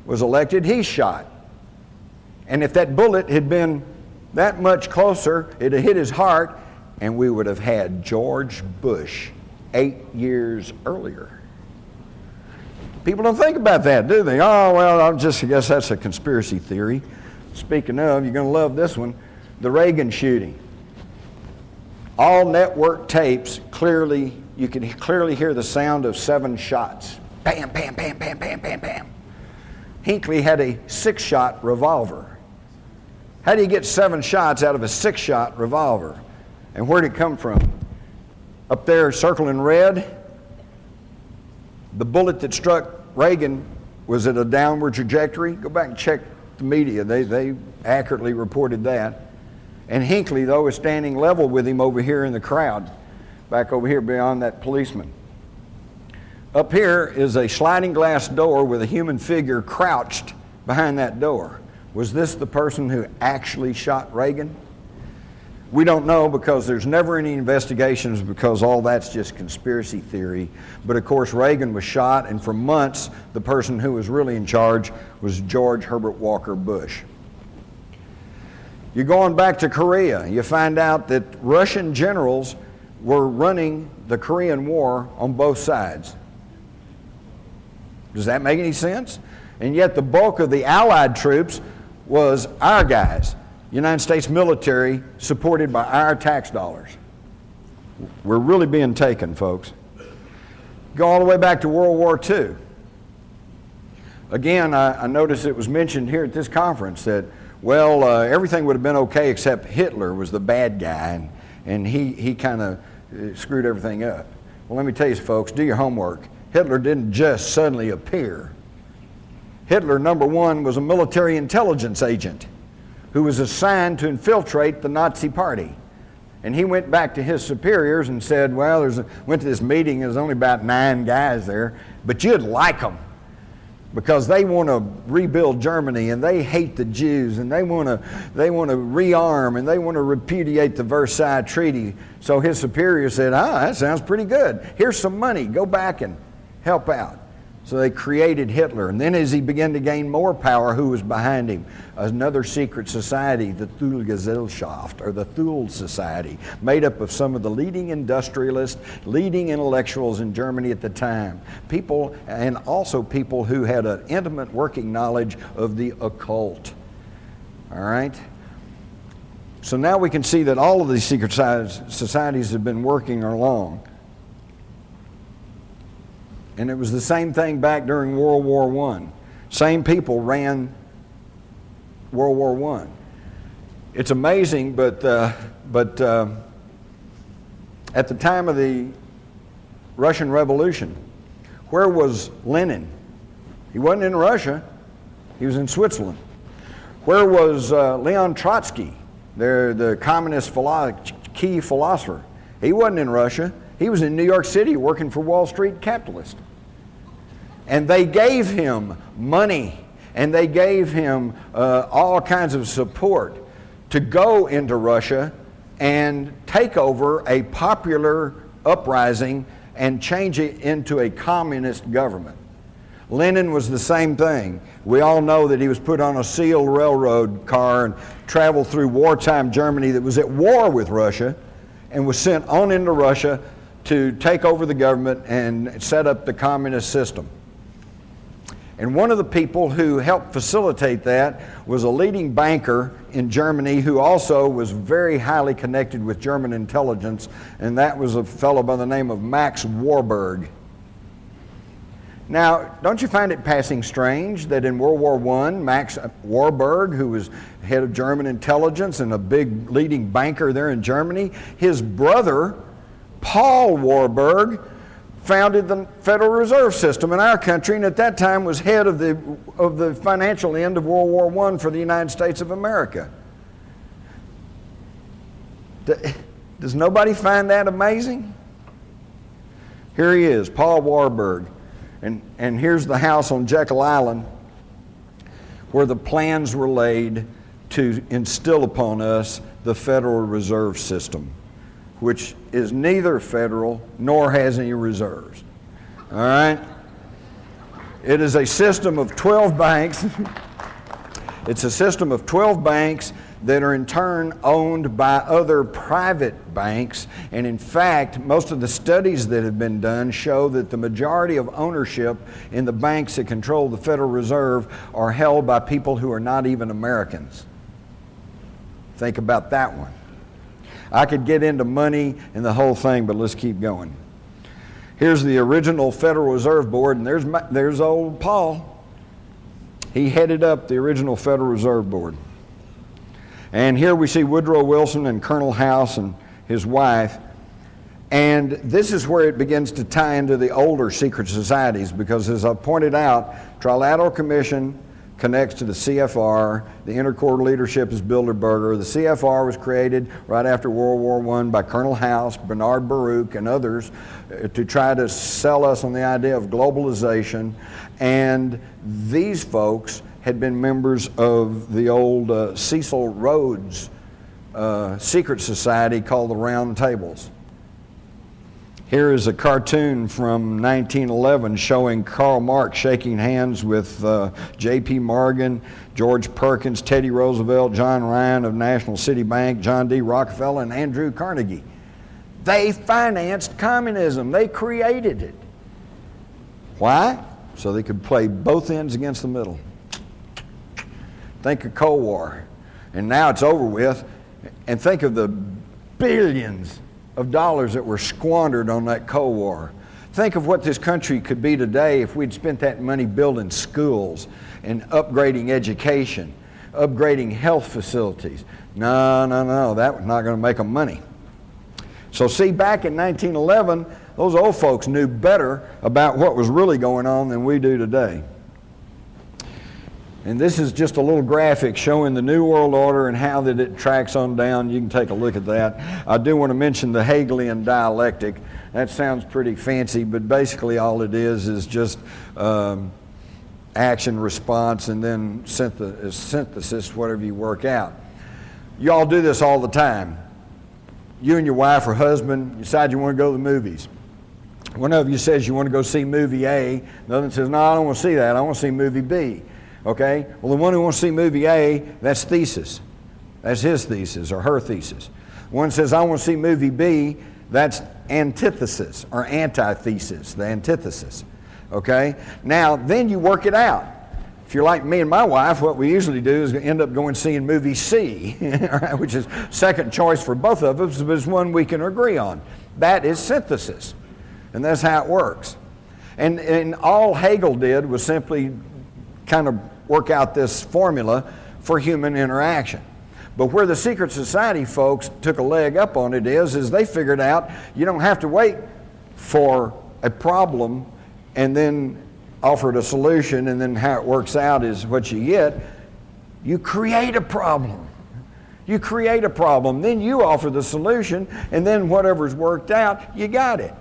was elected, he's shot. And if that bullet had been that much closer, it had hit his heart, and we would have had George Bush 8 years earlier. People don't think about that, do they? Oh, well, I guess that's a conspiracy theory. Speaking of, you're going to love this one, the Reagan shooting. All network tapes, you can clearly hear the sound of 7 shots. Bam, bam, bam, bam, bam, bam, bam. Hinckley had a 6-shot revolver. How do you get 7 shots out of a 6-shot revolver? And where'd it come from? Up there, circling red, the bullet that struck Reagan was at a downward trajectory. Go back and check the media. They accurately reported that. And Hinckley, though, is standing level with him over here in the crowd, back over here beyond that policeman. Up here is a sliding glass door with a human figure crouched behind that door. Was this the person who actually shot Reagan? We don't know, because there's never any investigations, because all that's just conspiracy theory. But of course, Reagan was shot, and for months, the person who was really in charge was George Herbert Walker Bush. You're going back to Korea, you find out that Russian generals were running the Korean War on both sides. Does that make any sense? And yet the bulk of the Allied troops was our guys. United States military supported by our tax dollars. We're really being taken, folks. Go all the way back to World War II. Again, I noticed it was mentioned here at this conference that, well, everything would have been okay except Hitler was the bad guy, and he kind of screwed everything up. Well, let me tell you, folks, do your homework. Hitler didn't just suddenly appear. Hitler, number one, was a military intelligence agent who was assigned to infiltrate the Nazi Party. And he went back to his superiors and said, well, went to this meeting, there's only about 9 guys there, but you'd like them because they want to rebuild Germany, and they hate the Jews, and they want to rearm, and they want to repudiate the Versailles Treaty. So his superior said, that sounds pretty good. Here's some money, go back and help out. So they created Hitler. And then as he began to gain more power, who was behind him? Another secret society, the Thule-Gesellschaft, or the Thule Society, made up of some of the leading industrialists, leading intellectuals in Germany at the time. People, and also people who had an intimate working knowledge of the occult. All right? So now we can see that all of these secret societies have been working along. And it was the same thing back during World War I. Same people ran World War I. It's amazing, but at the time of the Russian Revolution, where was Lenin? He wasn't in Russia. He was in Switzerland. Where was Leon Trotsky, the communist key philosopher? He wasn't in Russia. He was in New York City working for Wall Street capitalists. And they gave him money, and they gave him all kinds of support to go into Russia and take over a popular uprising and change it into a communist government. Lenin was the same thing. We all know that he was put on a sealed railroad car and traveled through wartime Germany that was at war with Russia and was sent on into Russia to take over the government and set up the communist system. And one of the people who helped facilitate that was a leading banker in Germany who also was very highly connected with German intelligence, and that was a fellow by the name of Max Warburg. Now, don't you find it passing strange that in World War I, Max Warburg, who was head of German intelligence and a big leading banker there in Germany, his brother, Paul Warburg, founded the Federal Reserve System in our country, and at that time was head of the financial end of World War I for the United States of America. Does nobody find that amazing? Here he is, Paul Warburg. And here's the house on Jekyll Island where the plans were laid to instill upon us the Federal Reserve System, which is neither federal nor has any reserves. All right? It is a system of 12 banks. It's a system of 12 banks that are in turn owned by other private banks. And in fact, most of the studies that have been done show that the majority of ownership in the banks that control the Federal Reserve are held by people who are not even Americans. Think about that one. I could get into money and the whole thing, but let's keep going. Here's the original Federal Reserve Board, and there's old Paul. He headed up the original Federal Reserve Board. And here we see Woodrow Wilson and Colonel House and his wife. And this is where it begins to tie into the older secret societies, because as I pointed out, Trilateral Commission connects to the CFR. The Intercorps leadership is Bilderberger. The CFR was created right after World War I by Colonel House, Bernard Baruch, and others to try to sell us on the idea of globalization. And these folks had been members of the old Cecil Rhodes secret society called the Round Tables. Here is a cartoon from 1911 showing Karl Marx shaking hands with J.P. Morgan, George Perkins, Teddy Roosevelt, John Ryan of National City Bank, John D. Rockefeller, and Andrew Carnegie. They financed communism. They created it. Why? So they could play both ends against the middle. Think of Cold War. And now it's over with. And think of the billions of dollars that were squandered on that Cold War. Think of what this country could be today if we'd spent that money building schools and upgrading education, upgrading health facilities. No, that was not going to make them money. So see, back in 1911, those old folks knew better about what was really going on than we do today. And this is just a little graphic showing the New World Order and how that it tracks on down. You can take a look at that. I do want to mention the Hegelian dialectic. That sounds pretty fancy, but basically all it is just action, response, and then synthesis, whatever you work out. You all do this all the time. You and your wife or husband decide you want to go to the movies. One of you says you want to go see movie A. The other one says, no, I don't want to see that. I want to see movie B. Okay? Well, the one who wants to see movie A, that's thesis. That's his thesis or her thesis. One says, I want to see movie B, that's antithesis or antithesis, the antithesis. Okay? Now, then you work it out. If you're like me and my wife, what we usually do is end up going seeing movie C, which is second choice for both of us, but it's one we can agree on. That is synthesis. And that's how it works. And all Hegel did was simply kind of work out this formula for human interaction. But where the secret society folks took a leg up on it is they figured out you don't have to wait for a problem and then offered a solution, and then how it works out is what you get. You create a problem. You create a problem, then you offer the solution, and then whatever's worked out, you got it.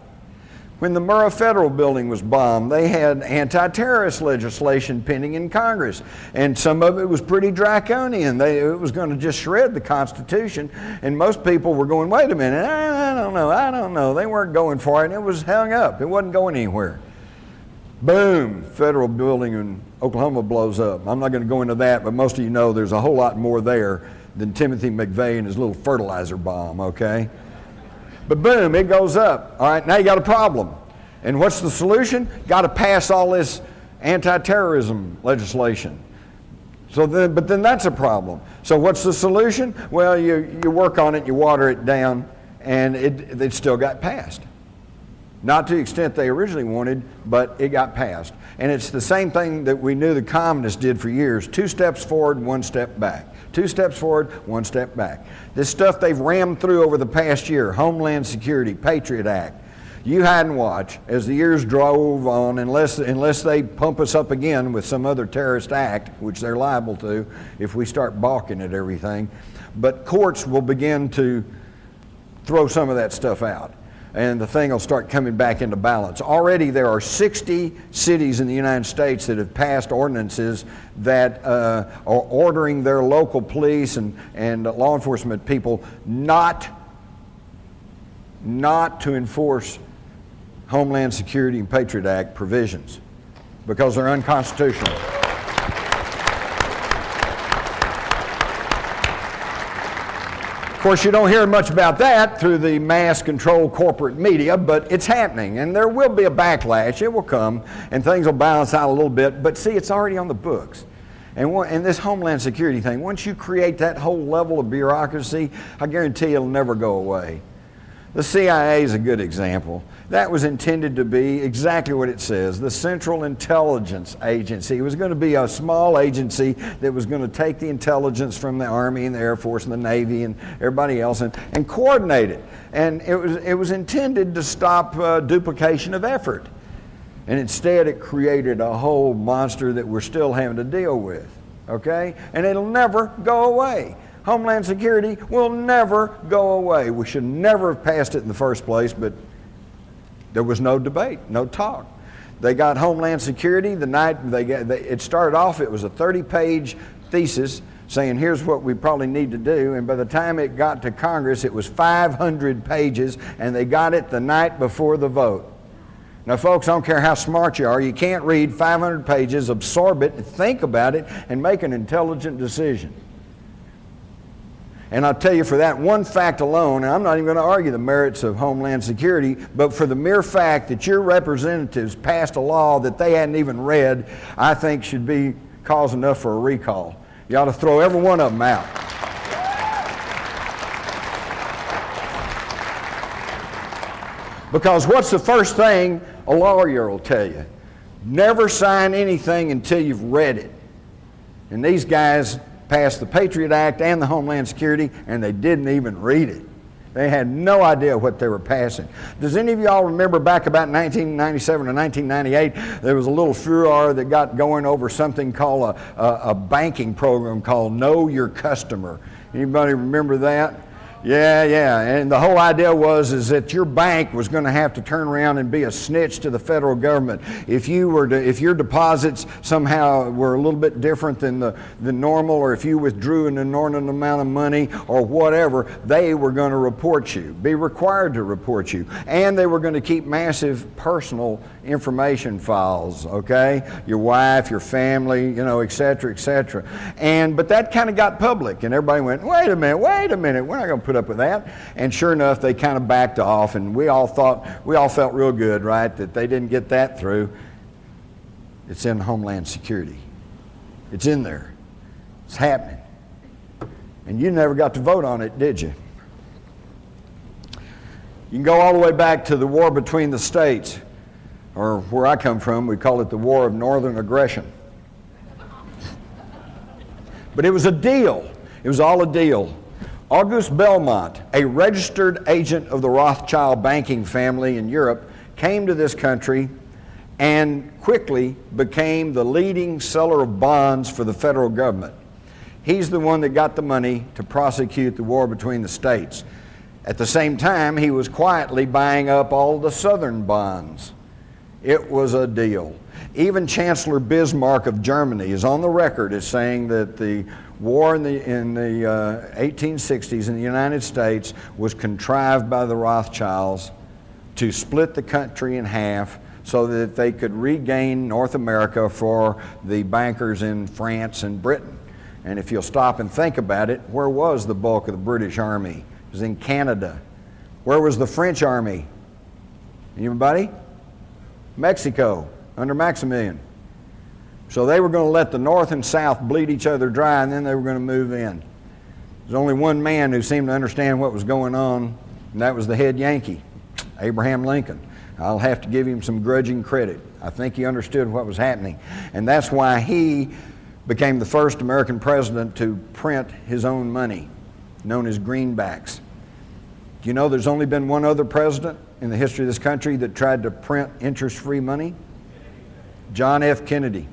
When the Murrah Federal Building was bombed, they had anti-terrorist legislation pending in Congress, and some of it was pretty draconian. It was going to just shred the Constitution, and most people were going, wait a minute, I don't know. They weren't going for it, and it was hung up. It wasn't going anywhere. Boom, federal building in Oklahoma blows up. I'm not going to go into that, but most of you know there's a whole lot more there than Timothy McVeigh and his little fertilizer bomb, okay? But boom, it goes up. All right, now you got a problem. And what's the solution? Got to pass all this anti-terrorism legislation. But then that's a problem. So what's the solution? Well, you work on it, you water it down, and it still got passed. Not to the extent they originally wanted, but it got passed. And it's the same thing that we knew the communists did for years. 2 steps forward, 1 step back. 2 steps forward, 1 step back. This stuff they've rammed through over the past year, Homeland Security, Patriot Act. You hide and watch as the years drove on, unless they pump us up again with some other terrorist act, which they're liable to if we start balking at everything. But courts will begin to throw some of that stuff out, and the thing will start coming back into balance. Already there are 60 cities in the United States that have passed ordinances that are ordering their local police and law enforcement people not to enforce Homeland Security and Patriot Act provisions because they're unconstitutional. Of course, you don't hear much about that through the mass-controlled corporate media, but it's happening, and there will be a backlash. It will come, and things will balance out a little bit, but see, it's already on the books. And this Homeland Security thing, once you create that whole level of bureaucracy, I guarantee it'll never go away. The CIA is a good example. That was intended to be exactly what it says, the Central Intelligence Agency. It was going to be a small agency that was going to take the intelligence from the Army and the Air Force and the Navy and everybody else and coordinate it. And it was intended to stop duplication of effort. And instead it created a whole monster that we're still having to deal with, okay? And it'll never go away. Homeland Security will never go away. We should never have passed it in the first place, but there was no debate, no talk. They got Homeland Security the night it started off, it was a 30-page thesis saying here's what we probably need to do, and by the time it got to Congress it was 500 pages, and they got it the night before the vote. Now folks, I don't care how smart you are, you can't read 500 pages, absorb it, think about it, and make an intelligent decision. And I'll tell you, for that one fact alone, and I'm not even going to argue the merits of Homeland Security, but for the mere fact that your representatives passed a law that they hadn't even read, I think should be cause enough for a recall. You ought to throw every one of them out. Because what's the first thing a lawyer will tell you? Never sign anything until you've read it. And these guys passed the Patriot Act and the Homeland Security, and they didn't even read it. They had no idea what they were passing. Does any of y'all remember back about 1997 or 1998, there was a little furor that got going over something called a banking program called Know Your Customer. Anybody remember that? Yeah, and the whole idea was that your bank was going to have to turn around and be a snitch to the federal government. If your deposits somehow were a little bit different than the normal, or if you withdrew an inordinate amount of money or whatever, they were going to report you, be required to report you. And they were going to keep massive personal information files, okay? Your wife, your family, et cetera, et cetera. But that kind of got public, and everybody went, wait a minute, we're not going to put up with that. And sure enough, they kind of backed off, and we all felt real good, right, that they didn't get that through. It's in Homeland Security. It's in there. It's happening. And you never got to vote on it, did you? You can go all the way back to the war between the states, or where I come from, we call it the War of Northern Aggression. But it was a deal. It was all a deal. Auguste Belmont, a registered agent of the Rothschild banking family in Europe, came to this country and quickly became the leading seller of bonds for the federal government. He's the one that got the money to prosecute the war between the states. At the same time, he was quietly buying up all the Southern bonds. It was a deal. Even Chancellor Bismarck of Germany is on the record as saying that the war in the 1860s in the United States was contrived by the Rothschilds to split the country in half so that they could regain North America for the bankers in France and Britain. And if you'll stop and think about it, where was the bulk of the British Army? It was in Canada. Where was the French Army? Anybody? Mexico, under Maximilian. So they were going to let the North and South bleed each other dry, and then they were going to move in. There's only one man who seemed to understand what was going on, and that was the head Yankee, Abraham Lincoln. I'll have to give him some grudging credit. I think he understood what was happening. And that's why he became the first American president to print his own money, known as greenbacks. Do you know there's only been one other president in the history of this country that tried to print interest-free money? John F. Kennedy.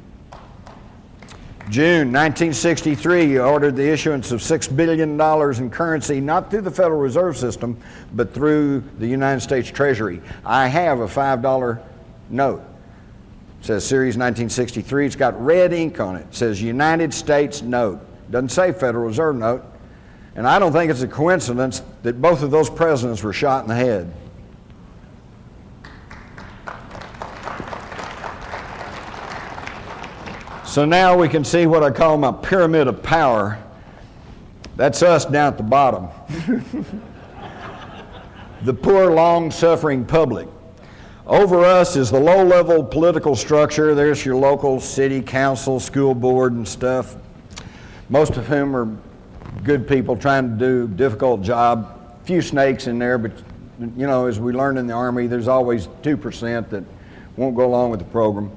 June 1963, he ordered the issuance of $6 billion in currency, not through the Federal Reserve System, but through the United States Treasury. I have a $5 note. It says Series 1963. It's got red ink on it. It says United States note. It doesn't say Federal Reserve note. And I don't think it's a coincidence that both of those presidents were shot in the head. So now we can see what I call my pyramid of power. That's us down at the bottom. The poor, long-suffering public. Over us is the low-level political structure. There's your local city council, school board, and stuff, most of whom are good people trying to do a difficult job. A few snakes in there, but you know, as we learned in the Army, there's always 2% that won't go along with the program.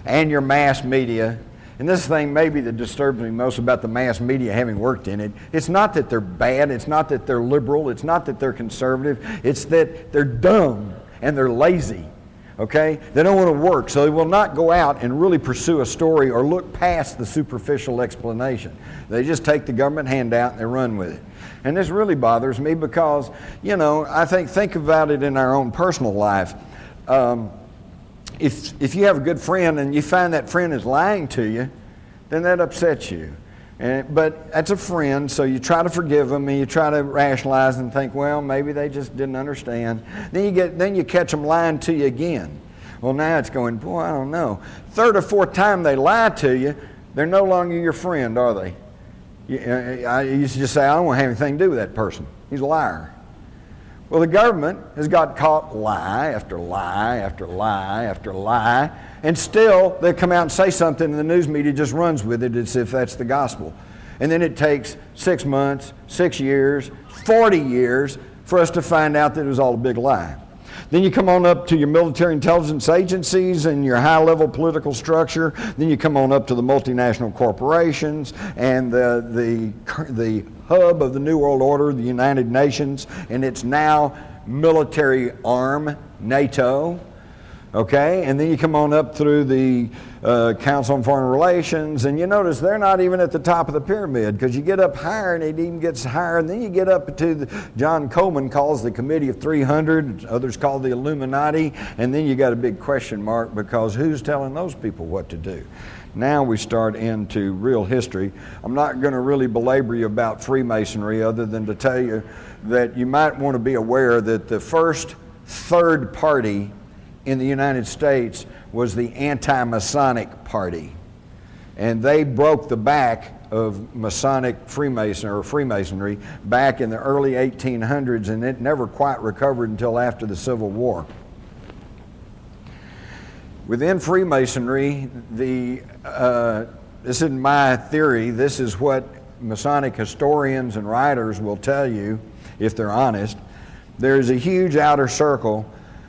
And your mass media. And this thing maybe that disturbs me most about the mass media, having worked in it, it's not that they're bad, it's not that they're liberal, it's not that they're conservative, it's that they're dumb and they're lazy, okay? They don't want to work, so they will not go out and really pursue a story or look past the superficial explanation. They just take the government handout and they run with it. And this really bothers me because, you know, I think about it in our own personal life. If you have a good friend and you find that friend is lying to you, then that upsets you. But that's a friend, so you try to forgive them and you try to rationalize and think, well, maybe they just didn't understand. Then you catch them lying to you again. Well, now it's going, boy, I don't know. Third or fourth time they lie to you, they're no longer your friend, are they? I used to just say, I don't want to have anything to do with that person. He's a liar. Well, the government has got caught lie after lie after lie after lie, and still they come out and say something and the news media just runs with it as if that's the gospel. And then it takes 6 months, 6 years, 40 years for us to find out that it was all a big lie. Then you come on up to your military intelligence agencies and your high-level political structure. Then you come on up to the multinational corporations and the hub of the New World Order, the United Nations, and it's now military arm, NATO. Okay, and then you come on up through the Council on Foreign Relations, and you notice they're not even at the top of the pyramid, because you get up higher and it even gets higher, and then you get up to John Coleman calls the Committee of 300, others call the Illuminati, and then you got a big question mark, because who's telling those people what to do? Now we start into real history. I'm not going to really belabor you about Freemasonry other than to tell you that you might want to be aware that the first third party in the United States was the anti-Masonic party. And they broke the back of Masonic Freemasonry back in the early 1800s, and it never quite recovered until after the Civil War. Within Freemasonry, this isn't my theory, this is what Masonic historians and writers will tell you, if they're honest. There's a huge outer circle.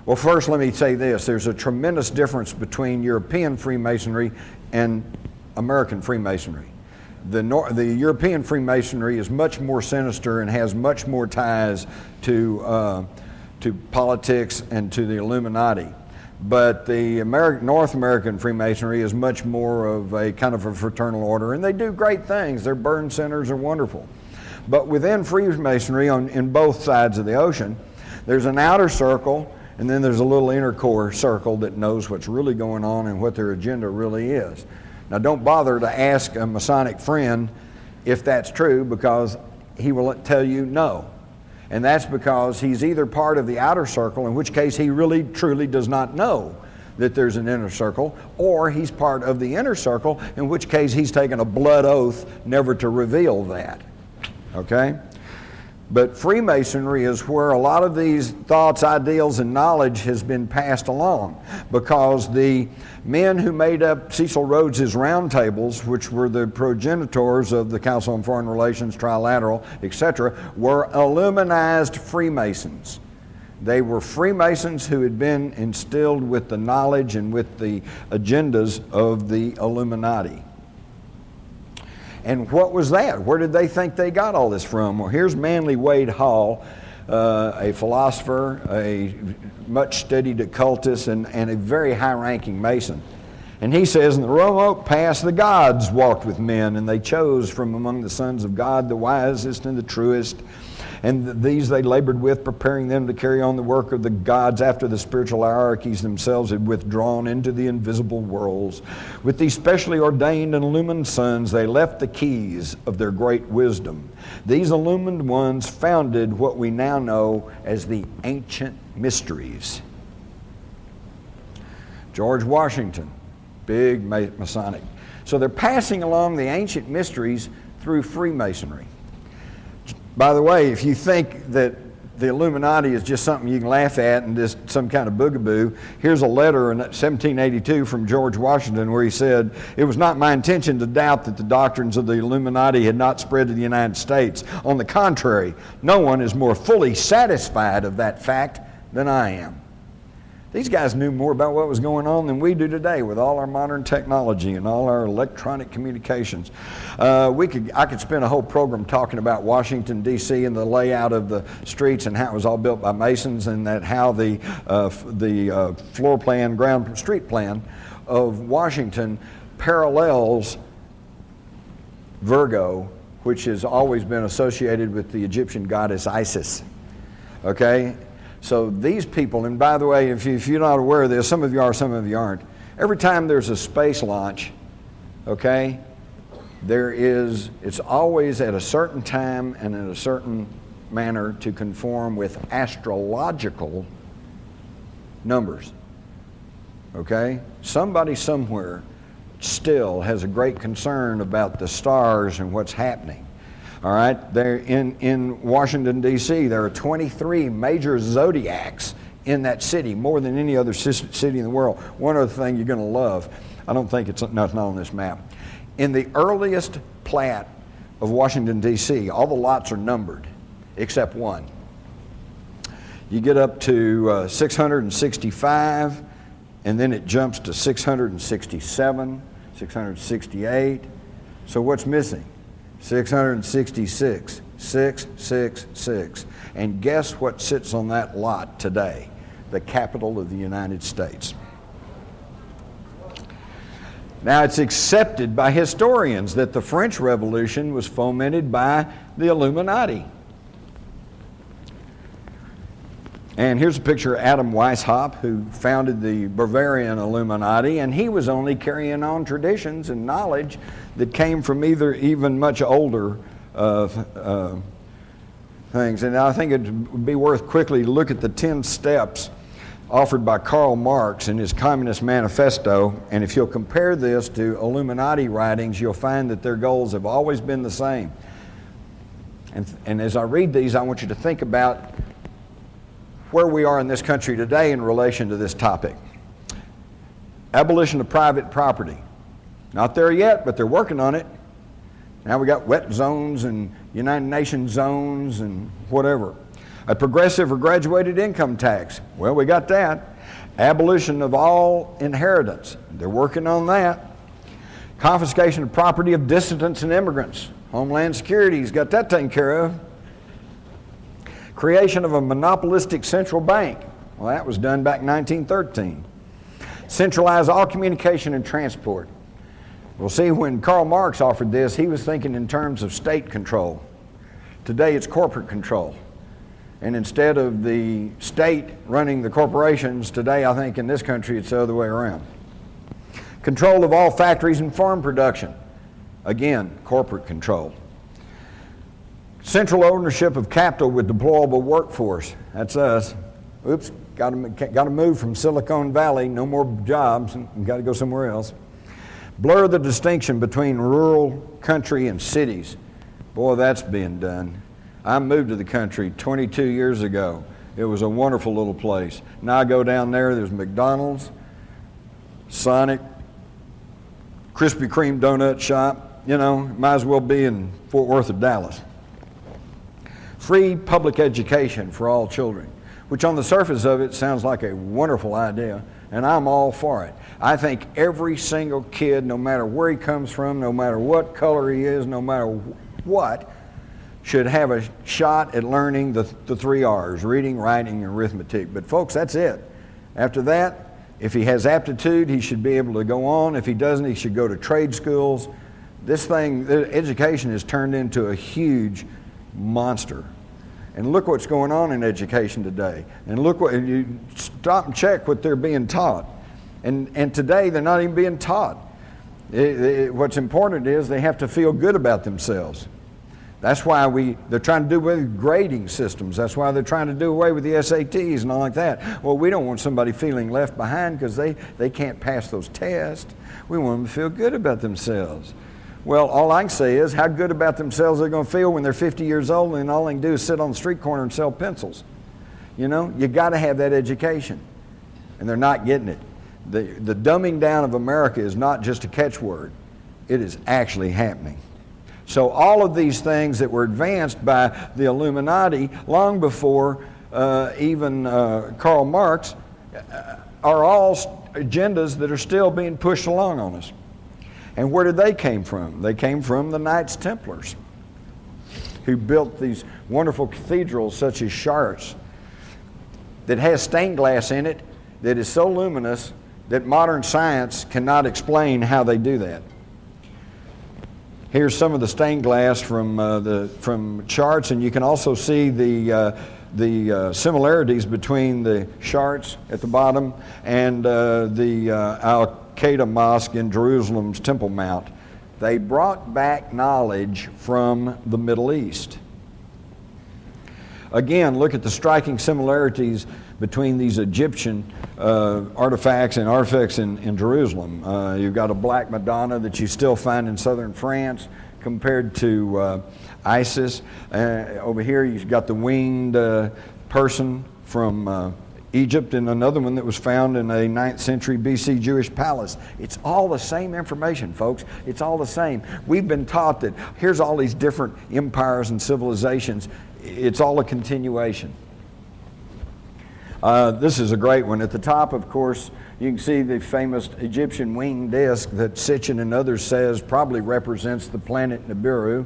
Well, first let me say this. There's a tremendous difference between European Freemasonry and American Freemasonry. The European Freemasonry is much more sinister and has much more ties to politics and to the Illuminati. But the North American Freemasonry is much more of a kind of a fraternal order, and they do great things. Their burn centers are wonderful. But within Freemasonry, in both sides of the ocean, there's an outer circle, and then there's a little inner core circle that knows what's really going on and what their agenda really is. Now, don't bother to ask a Masonic friend if that's true, because he will tell you no. And that's because he's either part of the outer circle, in which case he really truly does not know that there's an inner circle, or he's part of the inner circle, in which case he's taken a blood oath never to reveal that. Okay? But Freemasonry is where a lot of these thoughts, ideals, and knowledge has been passed along, because the men who made up Cecil Rhodes's roundtables, which were the progenitors of the Council on Foreign Relations, Trilateral, etc., were Illuminized Freemasons. They were Freemasons who had been instilled with the knowledge and with the agendas of the Illuminati. And what was that? Where did they think they got all this from? Well, here's Manly Wade Hall, a philosopher, a much studied occultist, and a very high-ranking Mason. And he says, in the remote past, the gods walked with men, and they chose from among the sons of God the wisest and the truest. And these they labored with, preparing them to carry on the work of the gods after the spiritual hierarchies themselves had withdrawn into the invisible worlds. With these specially ordained and illumined sons, they left the keys of their great wisdom. These illumined ones founded what we now know as the ancient mysteries. George Washington, big Masonic. So they're passing along the ancient mysteries through Freemasonry. By the way, if you think that the Illuminati is just something you can laugh at and just some kind of boogaboo, here's a letter in 1782 from George Washington where he said, "It was not my intention to doubt that the doctrines of the Illuminati had not spread to the United States. On the contrary, no one is more fully satisfied of that fact than I am." These guys knew more about what was going on than we do today with all our modern technology and all our electronic communications. I could spend a whole program talking about Washington, D.C. and the layout of the streets and how it was all built by Masons, and that how the floor plan, street plan of Washington parallels Virgo, which has always been associated with the Egyptian goddess Isis. Okay? So these people, and by the way, if you're not aware of this, some of you are, some of you aren't. Every time there's a space launch, okay, it's always at a certain time and in a certain manner to conform with astrological numbers. Okay? Somebody somewhere still has a great concern about the stars and what's happening. All right, there in Washington, D.C., there are 23 major zodiacs in that city, more than any other city in the world. One other thing you're going to love, I don't think it's not on this map. In the earliest plat of Washington, D.C., all the lots are numbered, except one. You get up to 665, and then it jumps to 667, 668. So what's missing? 666, 666. And guess what sits on that lot today? The capital of the United States. Now, it's accepted by historians that the French Revolution was fomented by the Illuminati. And here's a picture of Adam Weishaupt, who founded the Bavarian Illuminati, and he was only carrying on traditions and knowledge that came from even much older things. And I think it would be worth quickly to look at the 10 steps offered by Karl Marx in his Communist Manifesto. And if you'll compare this to Illuminati writings, you'll find that their goals have always been the same. And as I read these, I want you to think about where we are in this country today in relation to this topic. Abolition of private property. Not there yet, but they're working on it. Now we got wet zones and United Nations zones and whatever. A progressive or graduated income tax. Well, we got that. Abolition of all inheritance. They're working on that. Confiscation of property of dissidents and immigrants. Homeland Security's got that taken care of. Creation of a monopolistic central bank. Well, that was done back in 1913. Centralize all communication and transport. Well, see, when Karl Marx offered this, he was thinking in terms of state control. Today it's corporate control. And instead of the state running the corporations, today I think in this country it's the other way around. Control of all factories and farm production. Again, corporate control. Central ownership of capital with deployable workforce. That's us. Oops, got to move from Silicon Valley, no more jobs, and got to go somewhere else. Blur the distinction between rural, country, and cities. Boy, that's being done. I moved to the country 22 years ago. It was a wonderful little place. Now I go down there's McDonald's, Sonic, Krispy Kreme donut shop. You know, might as well be in Fort Worth or Dallas. Free public education for all children, which on the surface of it sounds like a wonderful idea, and I'm all for it. I think every single kid, no matter where he comes from, no matter what color he is, no matter what, should have a shot at learning the 3 R's, reading, writing, and arithmetic. But folks, that's it. After that, if he has aptitude, he should be able to go on. If he doesn't, he should go to trade schools. This thing, education has turned into a huge monster. And look what's going on in education today. And look what, you stop and check what they're being taught. And today they're not even being taught. What's important is they have to feel good about themselves. That's why they're trying to do away with grading systems. That's why they're trying to do away with the SATs and all like that. Well, we don't want somebody feeling left behind because they can't pass those tests. We want them to feel good about themselves. Well, all I can say is how good about themselves they're going to feel when they're 50 years old and all they can do is sit on the street corner and sell pencils. You know, you got to have that education. And they're not getting it. The dumbing down of America is not just a catchword. It is actually happening. So all of these things that were advanced by the Illuminati long before even Karl Marx are all agendas that are still being pushed along on us. And where did they came from? They came from the Knights Templars, who built these wonderful cathedrals such as Chartres that has stained glass in it that is so luminous that modern science cannot explain how they do that. Here's some of the stained glass from Chartres, and you can also see the similarities between the Chartres at the bottom and the Al-Qaeda Mosque in Jerusalem's Temple Mount. They brought back knowledge from the Middle East. Again, look at the striking similarities between these Egyptian artifacts and artifacts in Jerusalem. You've got a black Madonna that you still find in southern France compared to Isis. Over here you've got the winged person from Egypt, and another one that was found in a 9th century BC Jewish palace. It's all the same information, folks. It's all the same. We've been taught that here's all these different empires and civilizations. It's all a continuation. This is a great one. At the top, of course, you can see the famous Egyptian winged disc that Sitchin and others says probably represents the planet Nibiru.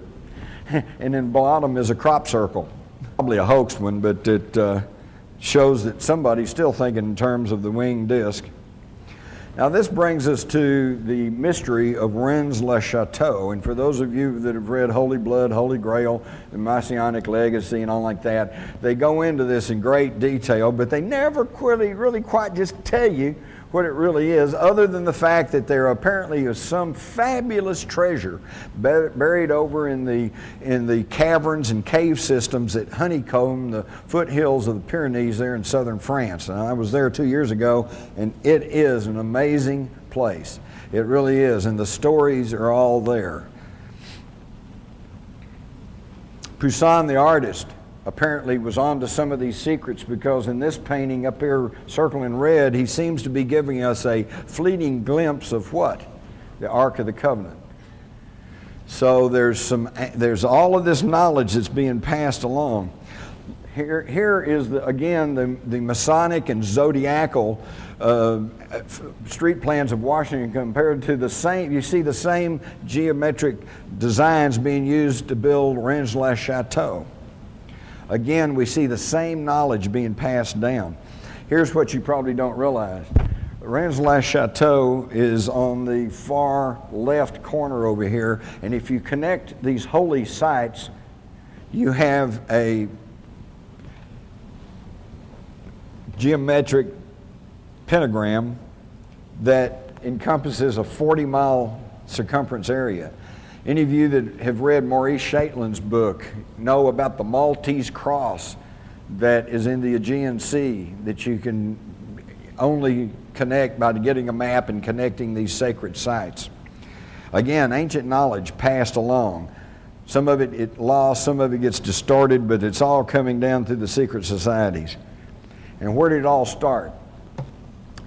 And in the bottom is a crop circle. Probably a hoax one, but it shows that somebody's still thinking in terms of the winged disc. Now this brings us to the mystery of Rennes-le-Château, and for those of you that have read Holy Blood, Holy Grail, the Messianic Legacy and all like that, they go into this in great detail, but they never really quite just tell you what it really is, other than the fact that there apparently is some fabulous treasure buried over in the caverns and cave systems that honeycomb the foothills of the Pyrenees there in southern France. And I was there 2 years ago, and it is an amazing place. It really is, and the stories are all there. Poussin, the artist, apparently was onto some of these secrets, because in this painting up here circled in red, he seems to be giving us a fleeting glimpse of what? The Ark of the Covenant. So there's all of this knowledge that's being passed along. Here is again the Masonic and zodiacal street plans of Washington compared to the same. You see the same geometric designs being used to build Rennes-le-Château. Again, we see the same knowledge being passed down. Here's what you probably don't realize. Rensselaer Chateau is on the far left corner over here, and if you connect these holy sites, you have a geometric pentagram that encompasses a 40-mile circumference area. Any of you that have read Maurice Shaitlin's book know about the Maltese cross that is in the Aegean Sea that you can only connect by getting a map and connecting these sacred sites. Again, ancient knowledge passed along. Some of it lost, some of it gets distorted, but it's all coming down through the secret societies. And where did it all start?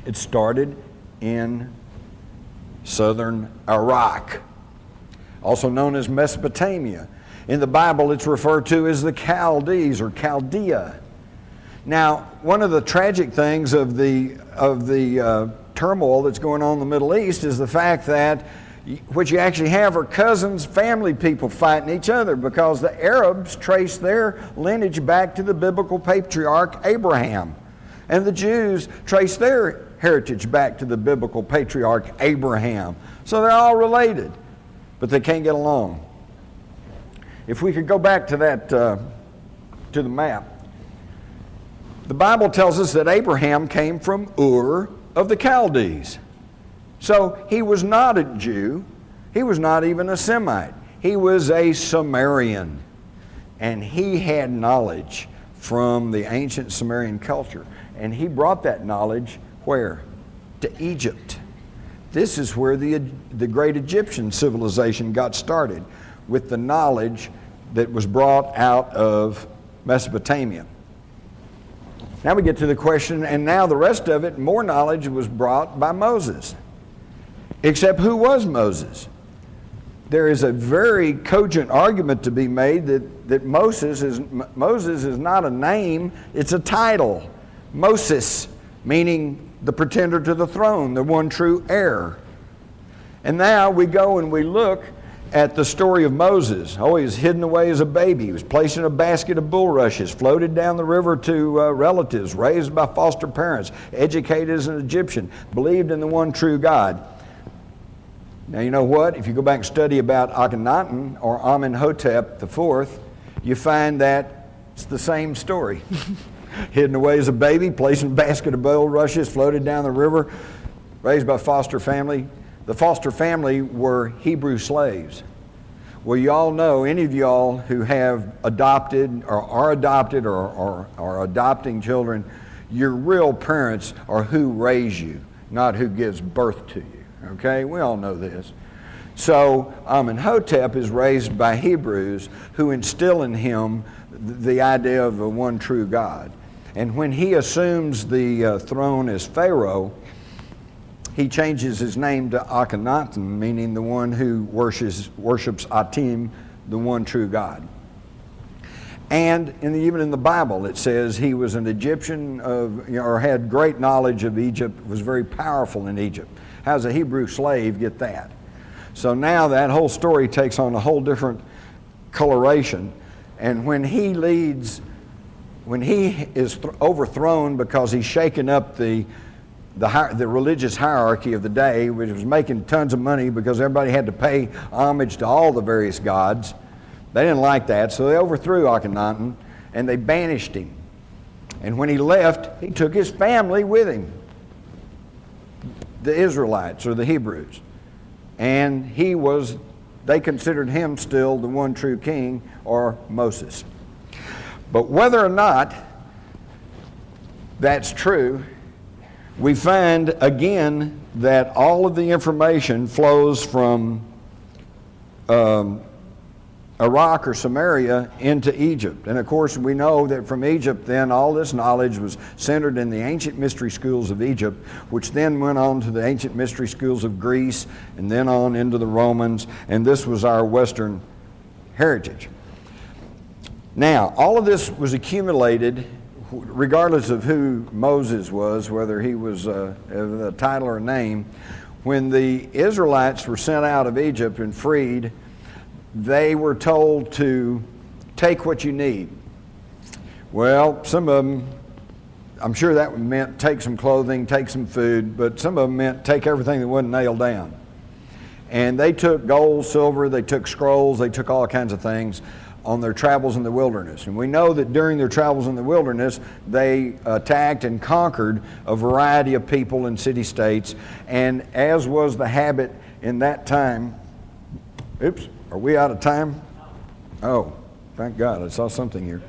It started in southern Iraq, also known as Mesopotamia. In the Bible, it's referred to as the Chaldees or Chaldea. Now, one of the tragic things of the turmoil that's going on in the Middle East is the fact that what you actually have are cousins, family people fighting each other, because the Arabs trace their lineage back to the biblical patriarch Abraham, and the Jews trace their heritage back to the biblical patriarch Abraham. So they're all related, but they can't get along. If we could go back to that, to the map, the Bible tells us that Abraham came from Ur of the Chaldees. So he was not a Jew. He was not even a Semite. He was a Sumerian. And he had knowledge from the ancient Sumerian culture. And he brought that knowledge where? To Egypt. This is where the great Egyptian civilization got started, with the knowledge that was brought out of Mesopotamia. Now we get to the question, and now the rest of it, more knowledge was brought by Moses. Except who was Moses? There is a very cogent argument to be made that Moses is not a name, it's a title. Moses, meaning the pretender to the throne, the one true heir. And now we go and we look at the story of Moses. Oh, he was hidden away as a baby. He was placed in a basket of bulrushes, floated down the river to relatives, raised by foster parents, educated as an Egyptian, believed in the one true God. Now, you know what? If you go back and study about Akhenaten or Amenhotep IV, you find that it's the same story. Hidden away as a baby, placed in a basket of bulrushes, floated down the river, raised by foster family. The foster family were Hebrew slaves. Well, you all know, any of y'all who have adopted or are adopted or are adopting children, your real parents are who raise you, not who gives birth to you. Okay, we all know this. So Amenhotep is raised by Hebrews who instill in him the idea of a one true God. And when he assumes the throne as Pharaoh, he changes his name to Akhenaten, meaning the one who worships Atim, the one true God. And even in the Bible, it says he was an Egyptian or had great knowledge of Egypt, was very powerful in Egypt. How does a Hebrew slave get that? So now that whole story takes on a whole different coloration. And when he is overthrown because he's shaken up the religious hierarchy of the day, which was making tons of money because everybody had to pay homage to all the various gods. They didn't like that, so they overthrew Akhenaten and they banished him. And when he left, he took his family with him, the Israelites or the Hebrews. And they considered him still the one true king, or Moses. But whether or not that's true, we find again that all of the information flows from Iraq or Samaria into Egypt. And of course we know that from Egypt then all this knowledge was centered in the ancient mystery schools of Egypt, which then went on to the ancient mystery schools of Greece and then on into the Romans, and this was our Western heritage. Now, all of this was accumulated regardless of who Moses was, whether he was a title or a name. When the Israelites were sent out of Egypt and freed, they were told to take what you need. Well, some of them, I'm sure that meant take some clothing, take some food, but some of them meant take everything that wasn't nailed down. And they took gold, silver, they took scrolls, they took all kinds of things on their travels in the wilderness. And we know that during their travels in the wilderness, they attacked and conquered a variety of people and city-states. And as was the habit in that time, oops, are we out of time? Oh, thank God, I saw something here.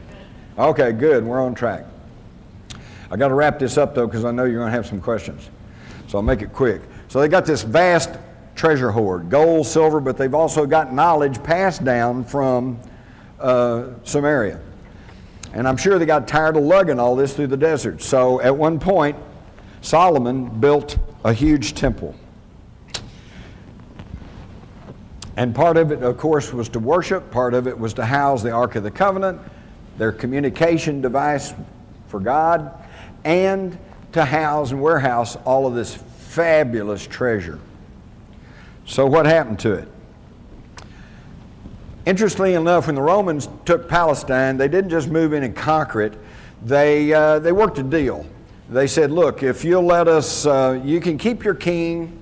Okay, good, we're on track. I got to wrap this up though, because I know you're going to have some questions. So I'll make it quick. So they got this vast treasure hoard, gold, silver, but they've also got knowledge passed down from Samaria. And I'm sure they got tired of lugging all this through the desert. So at one point, Solomon built a huge temple. And part of it, of course, was to worship. Part of it was to house the Ark of the Covenant, their communication device for God, and to house and warehouse all of this fabulous treasure. So what happened to it? Interestingly enough, when the Romans took Palestine, they didn't just move in and conquer it. They worked a deal. They said, look, if you'll let us, you can keep your king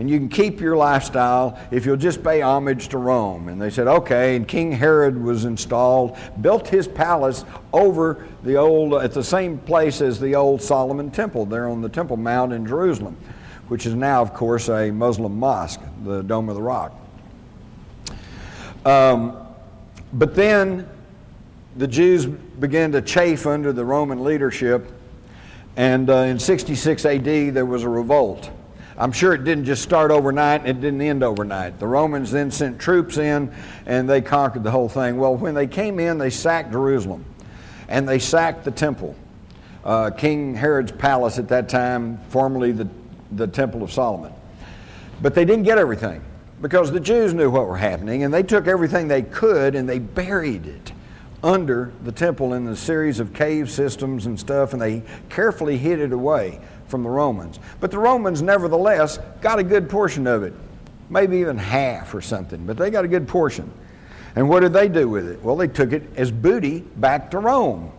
and you can keep your lifestyle if you'll just pay homage to Rome. And they said, okay, and King Herod was installed, built his palace over the old, at the same place as the old Solomon Temple, there on the Temple Mount in Jerusalem, which is now, of course, a Muslim mosque, the Dome of the Rock. But then the Jews began to chafe under the Roman leadership, and in 66 AD there was a revolt. I'm sure it didn't just start overnight and it didn't end overnight. The Romans then sent troops in and they conquered the whole thing. Well, when they came in, they sacked Jerusalem and they sacked the temple. King Herod's palace at that time, formerly the Temple of Solomon. But they didn't get everything because the Jews knew what were happening, and they took everything they could and they buried it under the temple in a series of cave systems and stuff, and they carefully hid it away from the Romans. But the Romans nevertheless got a good portion of it, maybe even half or something, but they got a good portion. And what did they do with it? Well, they took it as booty back to Rome.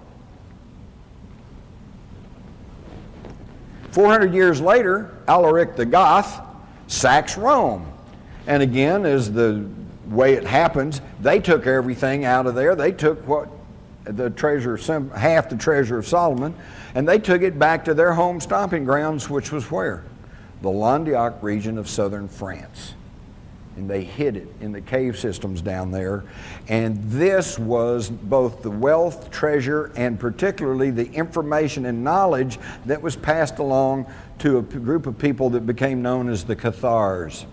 400 years later, Alaric the Goth sacks Rome. And again, as the way it happens, they took everything out of there. They took what the treasure, half the treasure of Solomon, and they took it back to their home stomping grounds, which was where? The Languedoc region of southern France. And they hid it in the cave systems down there. And this was both the wealth, treasure, and particularly the information and knowledge that was passed along to a group of people that became known as the Cathars.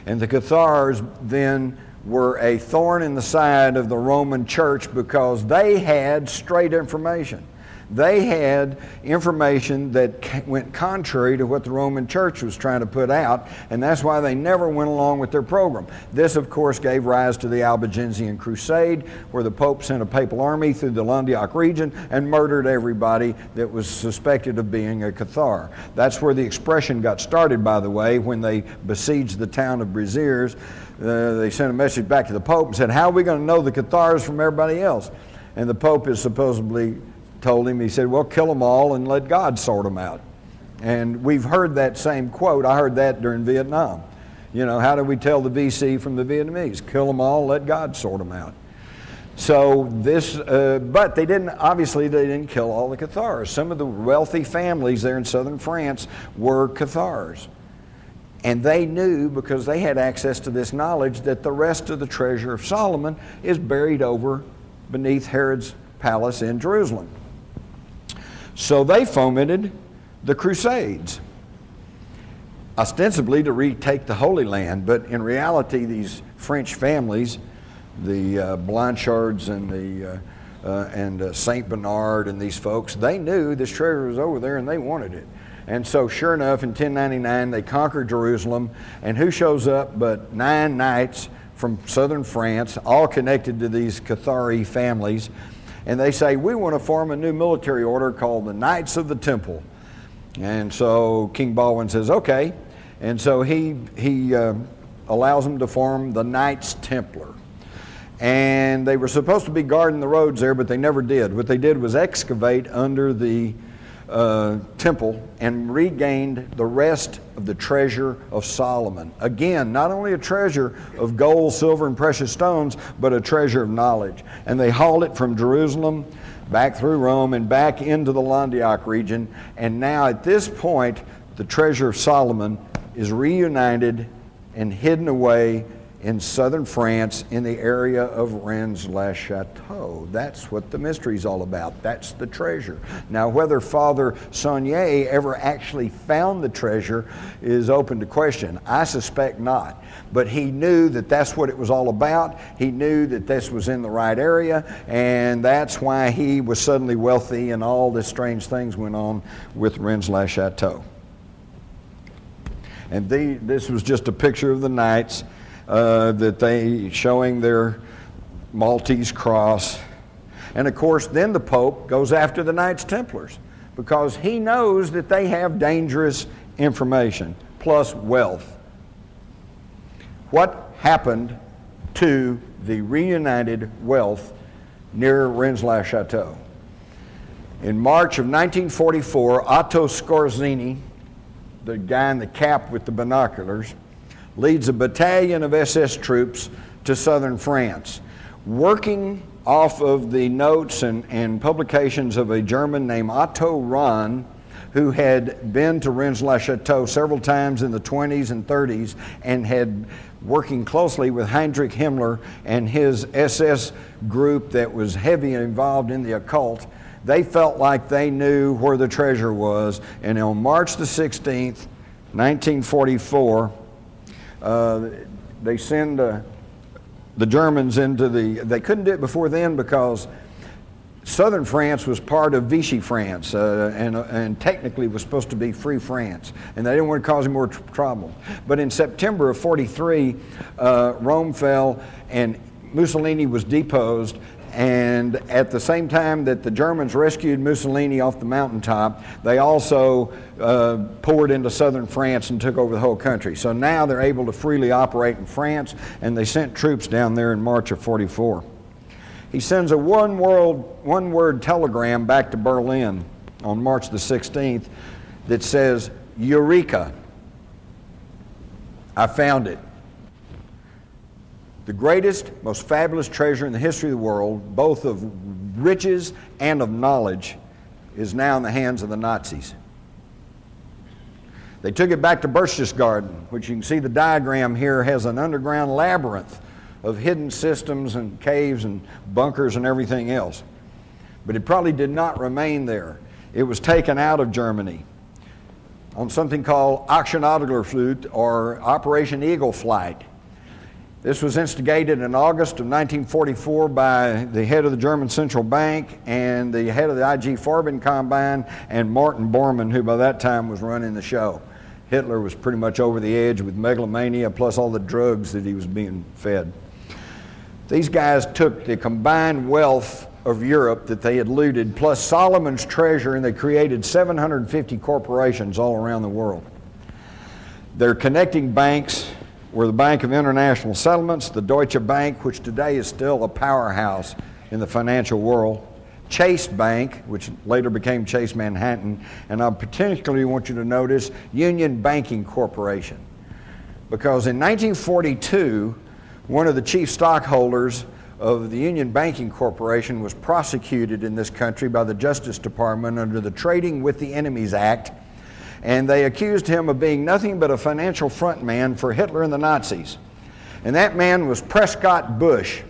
And the Cathars then were a thorn in the side of the Roman church because they had straight information. They had information that went contrary to what the Roman church was trying to put out, and that's why they never went along with their program. This, of course, gave rise to the Albigensian Crusade, where the Pope sent a papal army through the Languedoc region and murdered everybody that was suspected of being a Cathar. That's where the expression got started, by the way, when they besieged the town of Béziers. They sent a message back to the Pope and said, how are we going to know the Cathars from everybody else? And the Pope is supposedly told him, he said, well, kill them all and let God sort them out. And we've heard that same quote. I heard that during Vietnam. You know, how do we tell the VC from the Vietnamese? Kill them all, let God sort them out. So this, but they didn't kill all the Cathars. Some of the wealthy families there in southern France were Cathars. And they knew, because they had access to this knowledge, that the rest of the treasure of Solomon is buried over beneath Herod's palace in Jerusalem. So they fomented the Crusades, ostensibly to retake the Holy Land, but in reality these French families, the Blanchards and Saint Bernard and these folks, they knew this treasure was over there and they wanted it. And so sure enough, in 1099 they conquered Jerusalem, and who shows up but 9 knights from southern France, all connected to these Cathari families. And they say, we want to form a new military order called the Knights of the Temple. And so King Baldwin says, okay. And so he allows them to form the Knights Templar. And they were supposed to be guarding the roads there, but they never did. What they did was excavate under the temple and regained the rest of the treasure of Solomon. Again, not only a treasure of gold, silver, and precious stones, but a treasure of knowledge. And they hauled it from Jerusalem back through Rome and back into the Landiac region. And now at this point, the treasure of Solomon is reunited and hidden away in southern France in the area of Rennes-le-Château. That's what the mystery is all about. That's the treasure. Now, whether Father Saunier ever actually found the treasure is open to question. I suspect not. But he knew that that's what it was all about. He knew that this was in the right area, and that's why he was suddenly wealthy and all these strange things went on with Rennes-le-Château. And this was just a picture of the knights that they showing their Maltese cross. And of course, then the Pope goes after the Knights Templars because he knows that they have dangerous information plus wealth. What happened to the reunited wealth near Rennes-le-Château? In March of 1944, Otto Skorzeny, the guy in the cap with the binoculars, leads a battalion of SS troops to southern France, working off of the notes and publications of a German named Otto Rahn, who had been to Rennes-le-Château several times in the 20s and 30s and had working closely with Heinrich Himmler and his SS group that was heavily involved in the occult. They felt like they knew where the treasure was, and on March the 16th, 1944, they send the Germans into they couldn't do it before then because southern France was part of Vichy France and technically was supposed to be free France, and they didn't want to cause any more trouble. But in September of 43, Rome fell and Mussolini was deposed, and at the same time that the Germans rescued Mussolini off the mountaintop, they also poured into southern France and took over the whole country. So now they're able to freely operate in France, and they sent troops down there in March of 44. He sends a one-word telegram back to Berlin on March the 16th that says, "Eureka, I found it. The greatest, most fabulous treasure in the history of the world, both of riches and of knowledge, is now in the hands of the Nazis." They took it back to Berchtesgaden, which you can see the diagram here has an underground labyrinth of hidden systems and caves and bunkers and everything else. But it probably did not remain there. It was taken out of Germany on something called Aktion Adlerflut, or Operation Eagle Flight. This was instigated in August of 1944 by the head of the German Central Bank and the head of the IG Farben Combine and Martin Bormann, who by that time was running the show. Hitler was pretty much over the edge with megalomania plus all the drugs that he was being fed. These guys took the combined wealth of Europe that they had looted plus Solomon's treasure, and they created 750 corporations all around the world. Their connecting banks were the Bank of International Settlements, the Deutsche Bank, which today is still a powerhouse in the financial world, Chase Bank, which later became Chase Manhattan, and I particularly want you to notice Union Banking Corporation. Because in 1942, one of the chief stockholders of the Union Banking Corporation was prosecuted in this country by the Justice Department under the Trading with the Enemies Act, and they accused him of being nothing but a financial front man for Hitler and the Nazis. And that man was Prescott Bush,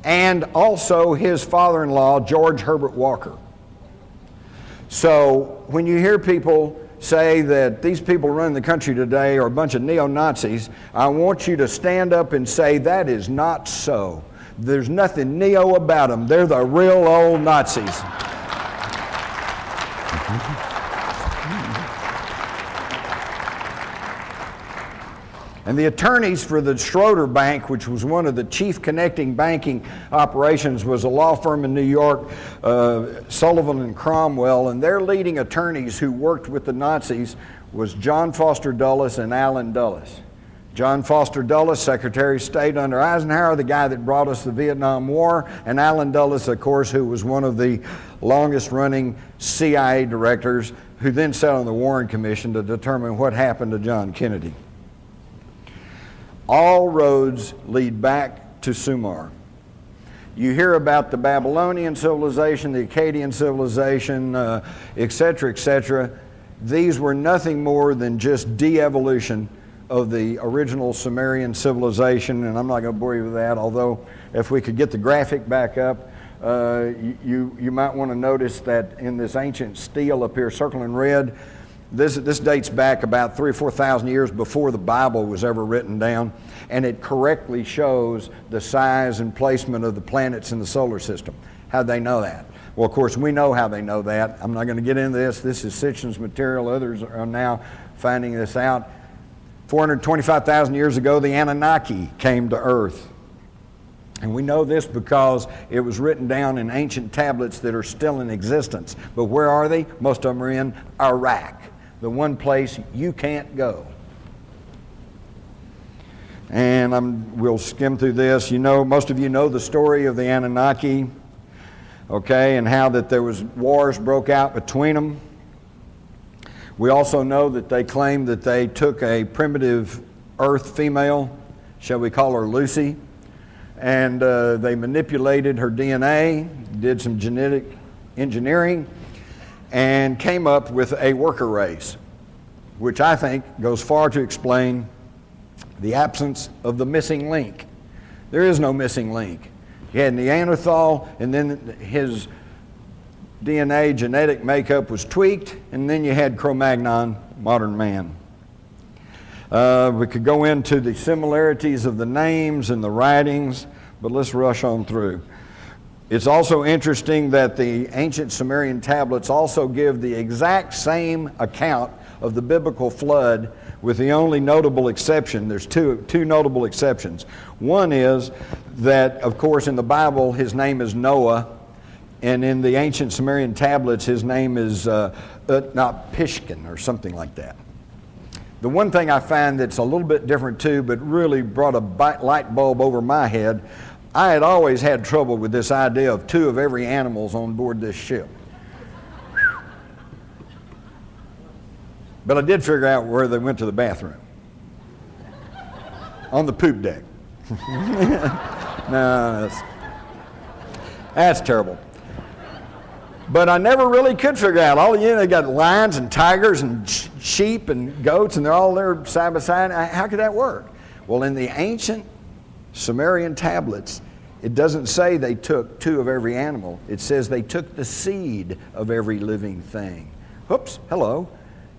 and also his father-in-law, George Herbert Walker. So when you hear people say that these people running the country today are a bunch of neo-Nazis, I want you to stand up and say that is not so. There's nothing neo about them. They're the real old Nazis. And the attorneys for the Schroeder Bank, which was one of the chief connecting banking operations, was a law firm in New York, Sullivan and Cromwell, and their leading attorneys who worked with the Nazis was John Foster Dulles and Allen Dulles. John Foster Dulles, Secretary of State under Eisenhower, the guy that brought us the Vietnam War, and Allen Dulles, of course, who was one of the longest-running CIA directors, who then sat on the Warren Commission to determine what happened to John Kennedy. All roads lead back to Sumer. You hear about the Babylonian civilization, the Akkadian civilization, etc., etc. These were nothing more than just de-evolution of the original Sumerian civilization, and I'm not going to bore you with that, although if we could get the graphic back up, you might want to notice that in this ancient stele up here, circled in red, this dates back about 3,000 or 4,000 years before the Bible was ever written down, and it correctly shows the size and placement of the planets in the solar system. How'd they know that? Well, of course, we know how they know that. I'm not going to get into this. This is Sitchin's material. Others are now finding this out. 425,000 years ago, the Anunnaki came to Earth. And we know this because it was written down in ancient tablets that are still in existence. But where are they? Most of them are in Iraq, the one place you can't go. And we'll skim through this. You know, most of you know the story of the Anunnaki, okay, and how that there was wars broke out between them. We also know that they claimed that they took a primitive Earth female, shall we call her Lucy, and they manipulated her DNA, did some genetic engineering, and came up with a worker race, which I think goes far to explain the absence of the missing link. There is no missing link. He had Neanderthal, and then his DNA genetic makeup was tweaked, and then you had Cro-Magnon, modern man. We could go into the similarities of the names and the writings, but let's rush on through. It's also interesting that the ancient Sumerian tablets also give the exact same account of the biblical flood, with the only notable exception. There's two notable exceptions. One is that, of course, in the Bible, his name is Noah, and in the ancient Sumerian tablets, his name is Utnapishtim or something like that. The one thing I find that's a little bit different too, but really brought a light bulb over my head, I had always had trouble with this idea of two of every animals on board this ship. But I did figure out where they went to the bathroom. On the poop deck. No, that's terrible. But I never really could figure out. They got lions and tigers and sheep and goats, and they're all there side by side. How could that work? Well, in the ancient Sumerian tablets, it doesn't say they took two of every animal. It says they took the seed of every living thing. Whoops, hello.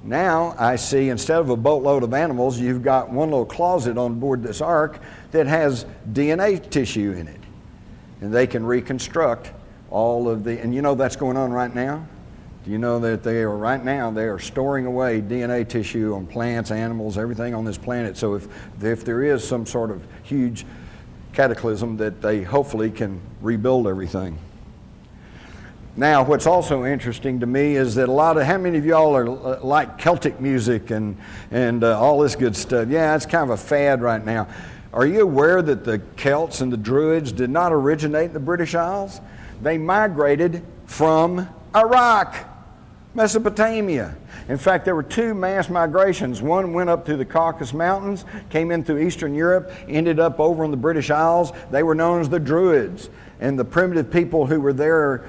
Now I see, instead of a boatload of animals, you've got one little closet on board this ark that has DNA tissue in it. And they can reconstruct all of the, and you know that's going on right now? Do you know that they are storing away DNA tissue on plants, animals, everything on this planet? So if there is some sort of huge cataclysm, that they hopefully can rebuild everything. Now, what's also interesting to me is that how many of y'all are like Celtic music and all this good stuff? Yeah, it's kind of a fad right now. Are you aware that the Celts and the Druids did not originate in the British Isles? They migrated from Iraq, Mesopotamia. In fact, there were two mass migrations. One went up through the Caucasus Mountains, came in through Eastern Europe, ended up over in the British Isles. They were known as the Druids. And the primitive people who were there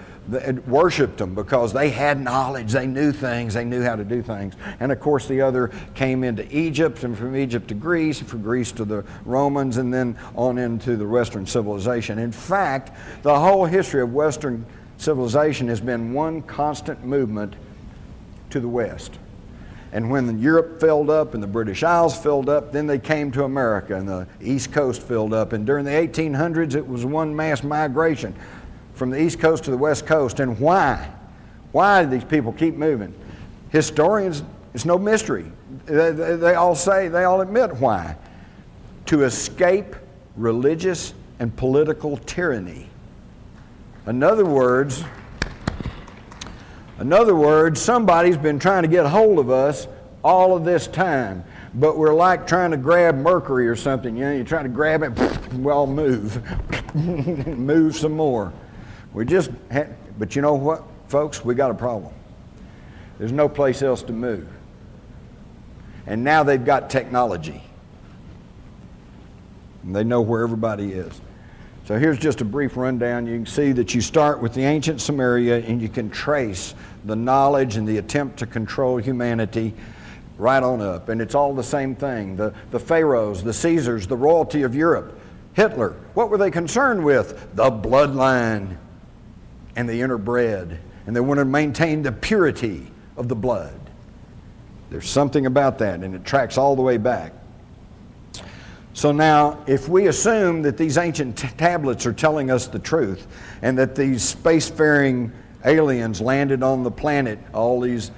worshipped them because they had knowledge, they knew things, they knew how to do things. And of course the other came into Egypt, and from Egypt to Greece, from Greece to the Romans, and then on into the Western civilization. In fact, the whole history of Western civilization has been one constant movement to the West. And when Europe filled up and the British Isles filled up, then they came to America and the East Coast filled up. And during the 1800s, it was one mass migration from the East Coast to the West Coast. And why? Why do these people keep moving? Historians, it's no mystery. They all admit why. To escape religious and political tyranny. In other words, somebody's been trying to get hold of us all of this time. but we're like trying to grab mercury or something. You know, you're trying to grab it, well, move. Move some more. But you know what, folks? We got a problem. There's no place else to move. And now they've got technology. And they know where everybody is. So here's just a brief rundown. You can see that you start with the ancient Samaria, and you can trace the knowledge and the attempt to control humanity right on up. And it's all the same thing. The pharaohs, the Caesars, the royalty of Europe, Hitler. What were they concerned with? The bloodline and the interbred. And they wanted to maintain the purity of the blood. There's something about that, and it tracks all the way back. So now, if we assume that these ancient tablets are telling us the truth, and that these spacefaring aliens landed on the planet all these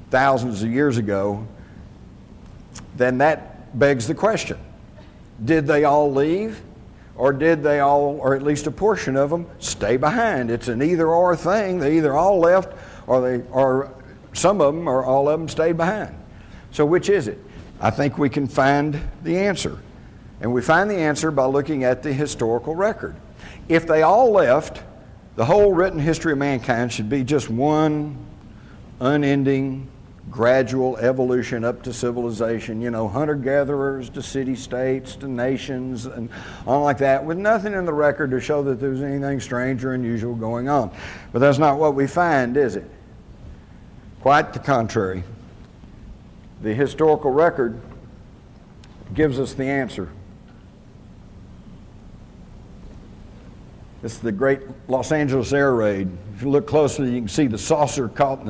thousands of years ago, then that begs the question. Did they all leave? Or did they all, or at least a portion of them, stay behind? It's an either-or thing. They either all left, or some of them, or all of them stayed behind. So which is it? I think we can find the answer. And we find the answer by looking at the historical record. If they all left, the whole written history of mankind should be just one unending, gradual evolution up to civilization. You know, hunter-gatherers to city-states to nations and all like that, with nothing in the record to show that there was anything strange or unusual going on. But that's not what we find, is it? Quite the contrary. The historical record gives us the answer. This is the great Los Angeles air raid. If you look closely, you can see the saucer caught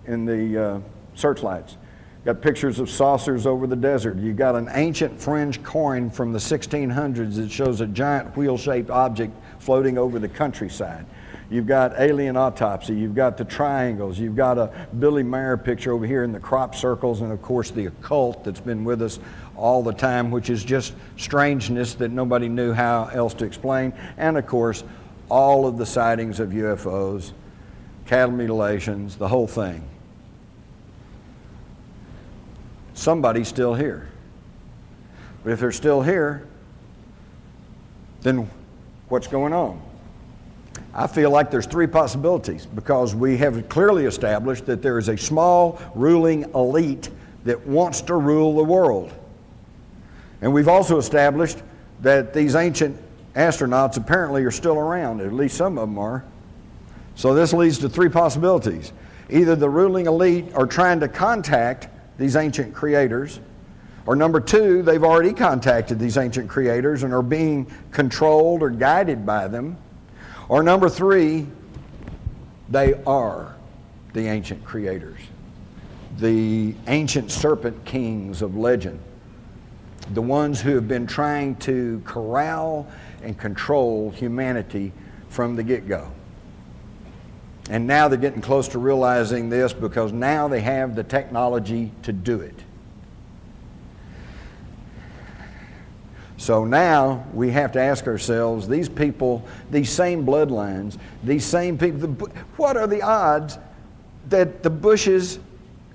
in the searchlights. Got pictures of saucers over the desert. You got an ancient French coin from the 1600s that shows a giant wheel-shaped object floating over the countryside. You've got alien autopsy. You've got the triangles. You've got a Billy Mayer picture over here in the crop circles, and of course the occult that's been with us all the time, which is just strangeness that nobody knew how else to explain. And of course, all of the sightings of UFOs, cattle mutilations, the whole thing. Somebody's still here. But if they're still here, then what's going on? I feel like there's three possibilities, because we have clearly established that there is a small ruling elite that wants to rule the world. And we've also established that these ancient astronauts apparently are still around, at least some of them are. So this leads to three possibilities. Either the ruling elite are trying to contact these ancient creators, or number two, they've already contacted these ancient creators and are being controlled or guided by them. Or number three, they are the ancient creators, the ancient serpent kings of legend, the ones who have been trying to corral and control humanity from the get-go. And now they're getting close to realizing this, because now they have the technology to do it. So now we have to ask ourselves, these people, these same bloodlines, these same people, what are the odds that the Bushes,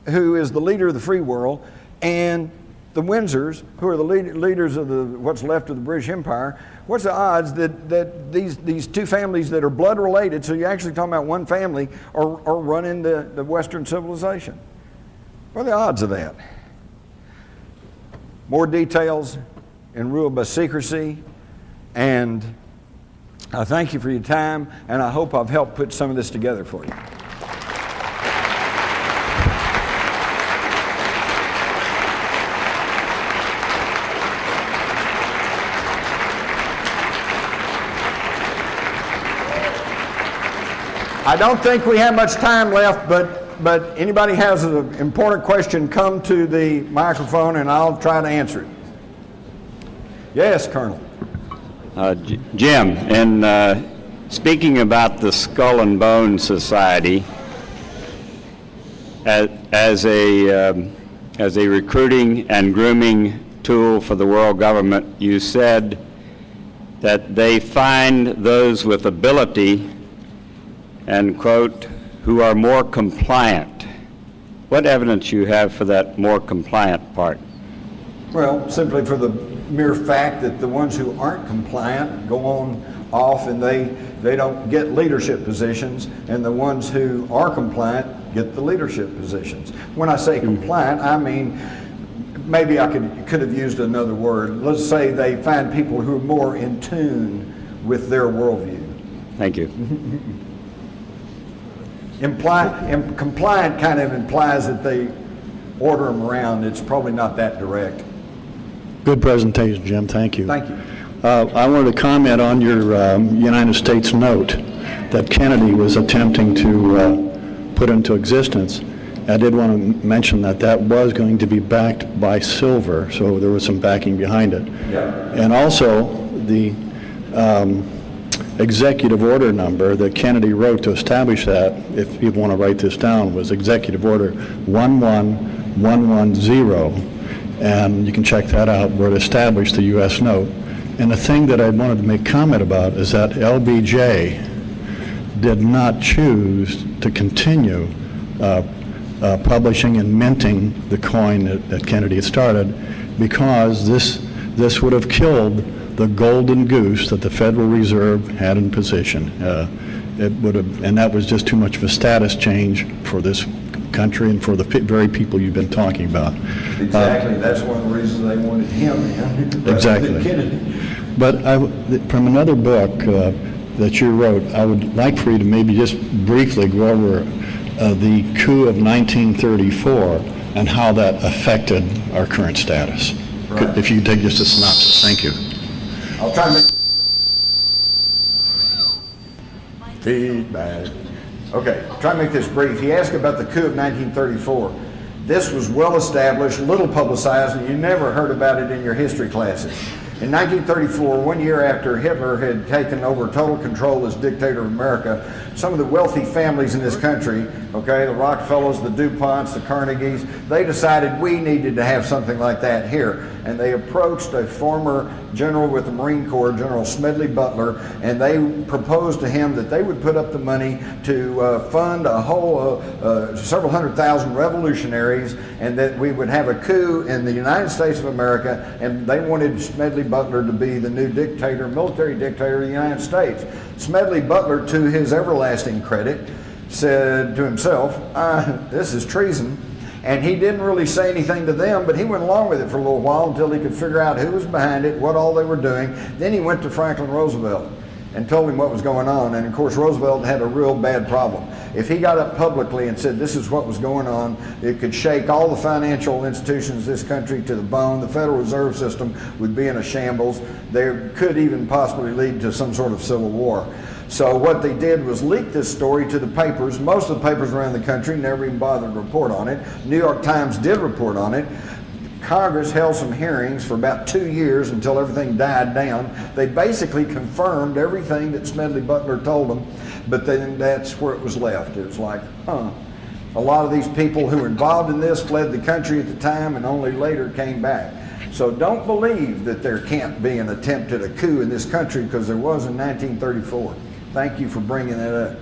who is the leader of the free world, and the Windsors, who are the leaders of what's left of the British Empire, what's the odds that these two families that are blood related, so you're actually talking about one family, are running the Western civilization? What are the odds of that? More details and ruled by secrecy. And I thank you for your time, and I hope I've helped put some of this together for you. I don't think we have much time left, but anybody has an important question, come to the microphone and I'll try to answer it. Yes, Colonel. Jim, in speaking about the Skull and Bone Society as a recruiting and grooming tool for the world government, you said that they find those with ability, and quote, who are more compliant. What evidence you have for that more compliant part? Well, simply for the mere fact that the ones who aren't compliant go on off and they don't get leadership positions, and the ones who are compliant get the leadership positions. When I say compliant, I mean, maybe I could have used another word. Let's say they find people who are more in tune with their worldview. Thank you. Compliant kind of implies that they order them around. It's probably not that direct. Good presentation, Jim. Thank you. Thank you. I wanted to comment on your United States note that Kennedy was attempting to put into existence. I did want to mention that that was going to be backed by silver, so there was some backing behind it. Yeah. And also, the executive order number that Kennedy wrote to establish that, if people want to write this down, was Executive Order 11110, and you can check that out, where it established the U.S. note. And the thing that I wanted to make comment about is that LBJ did not choose to continue publishing and minting the coin that Kennedy had started, because this would have killed the golden goose that the Federal Reserve had in position. It would have, and that was just too much of a status change for this country and for the very people you've been talking about. Exactly. That's one of the reasons they wanted him in. Exactly. Kennedy. But from another book that you wrote, I would like for you to maybe just briefly go over the coup of 1934 and how that affected our current status. Right. If you could take just a synopsis. Thank you. I'll try to make feedback. Okay, try to make this brief. He asked about the coup of 1934. This was well established, little publicized, and you never heard about it in your history classes. In 1934, 1 year after Hitler had taken over total control as dictator of America, some of the wealthy families in this country, okay, the Rockefellers, the DuPonts, the Carnegies, they decided we needed to have something like that here. And they approached a former general with the Marine Corps, General Smedley Butler, and they proposed to him that they would put up the money to fund a whole several 100,000 revolutionaries, and that we would have a coup in the United States of America, and they wanted Smedley Butler to be the new dictator, military dictator of the United States. Smedley Butler, to his everlasting credit, said to himself, this is treason. And he didn't really say anything to them, but he went along with it for a little while until he could figure out who was behind it, what all they were doing. Then he went to Franklin Roosevelt and told him what was going on. And of course, Roosevelt had a real bad problem. If he got up publicly and said this is what was going on, it could shake all the financial institutions of this country to the bone. The Federal Reserve System would be in a shambles. There could even possibly lead to some sort of civil war. So what they did was leak this story to the papers. Most of the papers around the country never even bothered to report on it. New York Times did report on it. Congress held some hearings for about 2 years until everything died down. They basically confirmed everything that Smedley Butler told them, but then that's where it was left. It was like, a lot of these people who were involved in this fled the country at the time and only later came back. So don't believe that there can't be an attempt at a coup in this country, because there was in 1934. Thank you for bringing that up.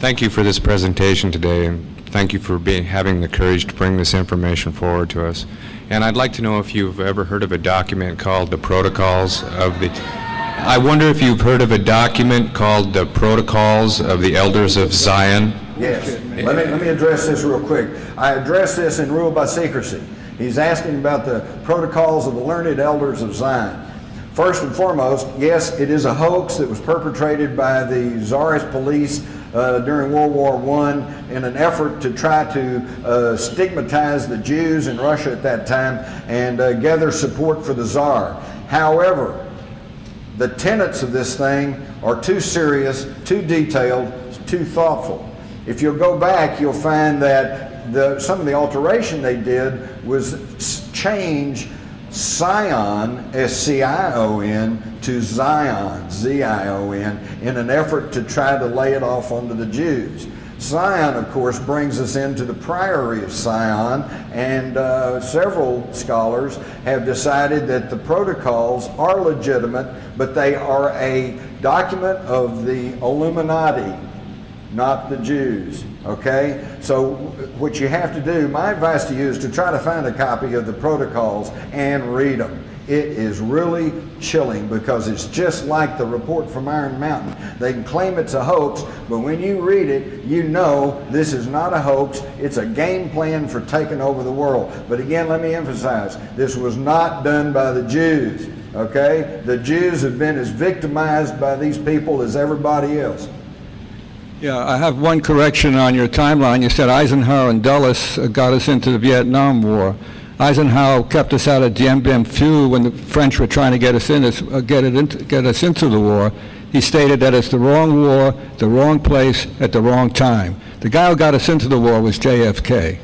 Thank you for this presentation today, and thank you for having the courage to bring this information forward to us. And I'd like to know if you've ever heard of a document called the Protocols of the... I wonder if you've heard of a document called the Protocols of the Elders of Zion? Yes. Let me address this real quick. I addressed this in Rule by Secrecy. He's asking about the Protocols of the Learned Elders of Zion. First and foremost, yes, it is a hoax that was perpetrated by the Tsarist police during World War I in an effort to try to stigmatize the Jews in Russia at that time and gather support for the Tsar. However, the tenets of this thing are too serious, too detailed, too thoughtful. If you'll go back, you'll find that some of the alteration they did was change Sion, S-C-I-O-N, to Zion, Z-I-O-N, in an effort to try to lay it off onto the Jews. Zion, of course, brings us into the Priory of Sion, and several scholars have decided that the protocols are legitimate, but they are a document of the Illuminati. not the Jews, okay? So what you have to do, my advice to you is to try to find a copy of the protocols and read them. It is really chilling because it's just like the report from Iron Mountain. They can claim it's a hoax, but when you read it, you know this is not a hoax. It's a game plan for taking over the world. But again, let me emphasize, this was not done by the Jews, okay? The Jews have been as victimized by these people as everybody else. Yeah, I have one correction on your timeline. You said Eisenhower and Dulles got us into the Vietnam War. Eisenhower kept us out of Dien Bien Phu when the French were trying to get us into the war. He stated that it's the wrong war, the wrong place, at the wrong time. The guy who got us into the war was JFK.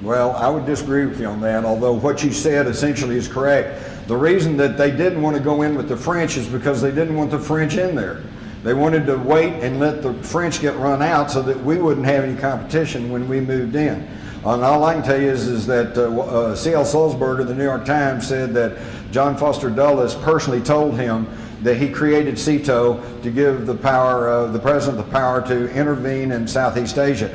Well, I would disagree with you on that, although what you said essentially is correct. The reason that they didn't want to go in with the French is because they didn't want the French in there. They wanted to wait and let the French get run out so that we wouldn't have any competition when we moved in. And all I can tell you is that C.L. Sulzberger of the New York Times said that John Foster Dulles personally told him that he created CETO to give the president the power to intervene in Southeast Asia.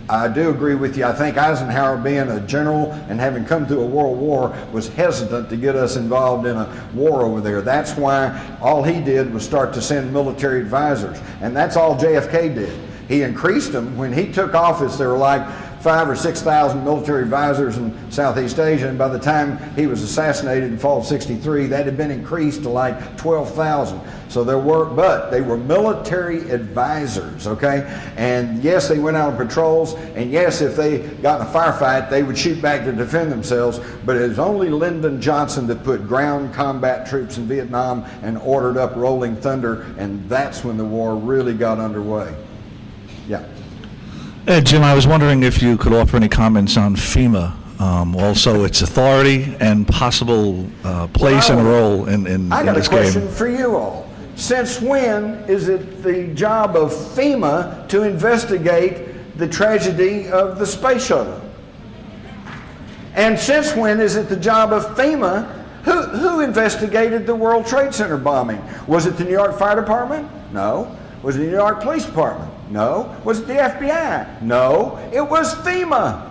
I do agree with you. I think Eisenhower, being a general and having come through a world war, was hesitant to get us involved in a war over there. That's why all he did was start to send military advisors. And that's all JFK did. He increased them. When he took office, there were like 5,000 or 6,000 military advisors in Southeast Asia, and by the time he was assassinated in fall of '63, that had been increased to like 12,000. So but they were military advisors, okay? And yes, they went out on patrols, and yes, if they got in a firefight, they would shoot back to defend themselves, but it was only Lyndon Johnson that put ground combat troops in Vietnam and ordered up Rolling Thunder, and that's when the war really got underway. Yeah. Jim, I was wondering if you could offer any comments on FEMA, also its authority and possible place and role in this game. I got a question for you all. Since when is it the job of FEMA to investigate the tragedy of the space shuttle? And since when is it the job of FEMA? Who investigated the World Trade Center bombing? Was it the New York Fire Department? No. Was it the New York Police Department? No. Was it the FBI? No. It was FEMA.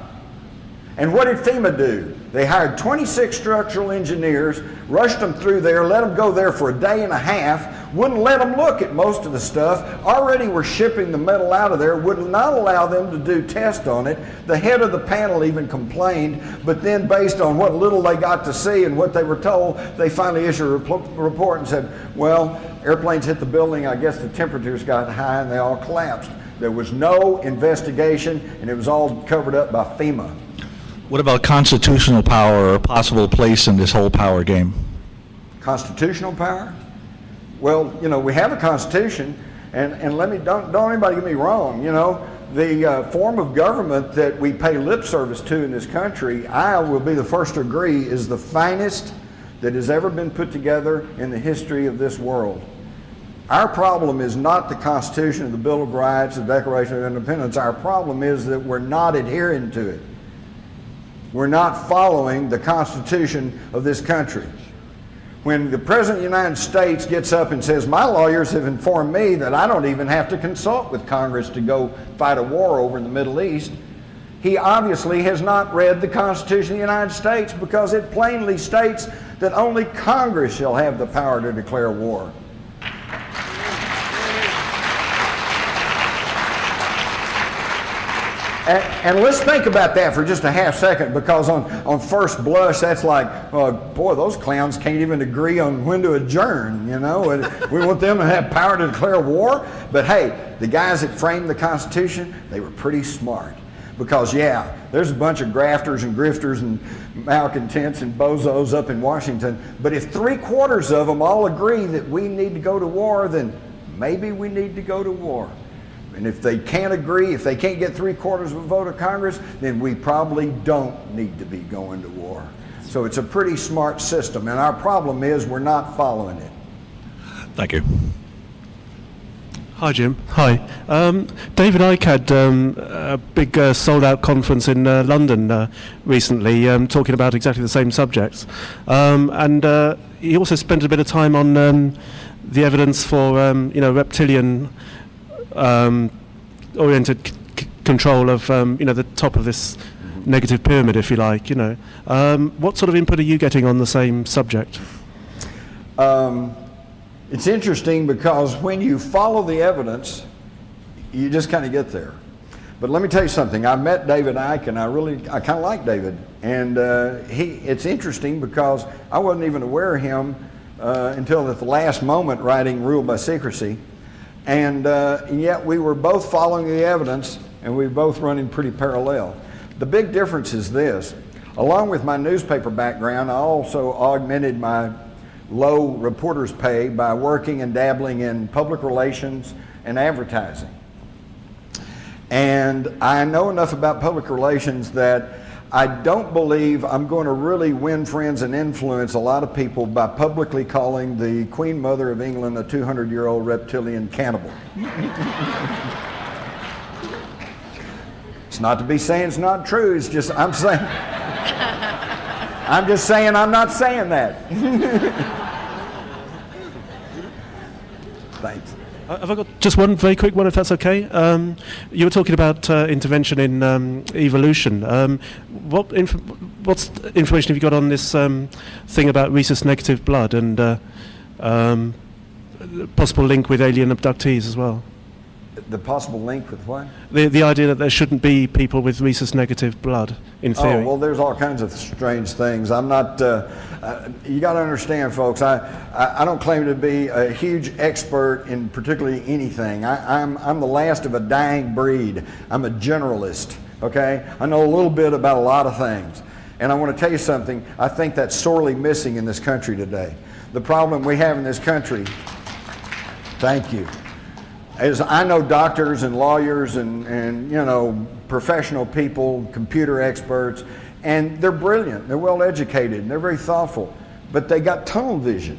And what did FEMA do? They hired 26 structural engineers, rushed them through there, let them go there for a day and a half, wouldn't let them look at most of the stuff, already were shipping the metal out of there, would not allow them to do tests on it. The head of the panel even complained, but then based on what little they got to see and what they were told, they finally issued a report and said, well, airplanes hit the building, I guess the temperatures got high and they all collapsed. There was no investigation and it was all covered up by FEMA. What about constitutional power or a possible place in this whole power game? Constitutional power? Well, you know, we have a constitution, and don't anybody get me wrong, you know, the form of government that we pay lip service to in this country, I will be the first to agree, is the finest that has ever been put together in the history of this world. Our problem is not the Constitution, the Bill of Rights, the Declaration of Independence. Our problem is that we're not adhering to it. We're not following the Constitution of this country. When the President of the United States gets up and says, my lawyers have informed me that I don't even have to consult with Congress to go fight a war over in the Middle East, he obviously has not read the Constitution of the United States, because it plainly states that only Congress shall have the power to declare war. And let's think about that for just a half second, because on first blush, that's like, boy, those clowns can't even agree on when to adjourn, you know. We want them to have power to declare war. But hey, the guys that framed the Constitution, they were pretty smart. Because yeah, there's a bunch of grafters and grifters and malcontents and bozos up in Washington, but if 3/4 of them all agree that we need to go to war, then maybe we need to go to war. And if they can't agree, if they can't get 3/4 of a vote of Congress, then we probably don't need to be going to war. So it's a pretty smart system, and our problem is we're not following it. Thank you. Hi, Jim. Hi. David Icke had a big sold-out conference in London recently, talking about exactly the same subjects. And he also spent a bit of time on the evidence for, reptilian oriented control of the top of this negative pyramid, if you like. What sort of input are you getting on the same subject? It's interesting because when you follow the evidence, you just kind of get there. But let me tell you something. I met David Icke, and I kind of like David. And it's interesting because I wasn't even aware of him until at the last moment writing Rule by Secrecy. And yet we were both following the evidence, and we were both running pretty parallel. The big difference is this. Along with my newspaper background, I also augmented my low reporter's pay by working and dabbling in public relations and advertising. And I know enough about public relations that I don't believe I'm going to really win friends and influence a lot of people by publicly calling the Queen Mother of England a 200-year-old reptilian cannibal. It's not to be saying it's not true, it's just I'm just saying I'm not saying that. Thanks. Have I got just one very quick one, if that's okay? You were talking about intervention in evolution. What information have you got on this thing about rhesus negative blood and possible link with alien abductees as well? The possible link with what? The idea that there shouldn't be people with rhesus negative blood, in theory. Oh, well, there's all kinds of strange things. I'm not, you got to understand, folks, I don't claim to be a huge expert in particularly anything. I'm the last of a dying breed. I'm a generalist, okay? I know a little bit about a lot of things. And I want to tell you something, I think that's sorely missing in this country today. The problem we have in this country, thank you, as I know doctors and lawyers and professional people, computer experts, and they're brilliant, they're well educated, and they're very thoughtful, but they got tunnel vision.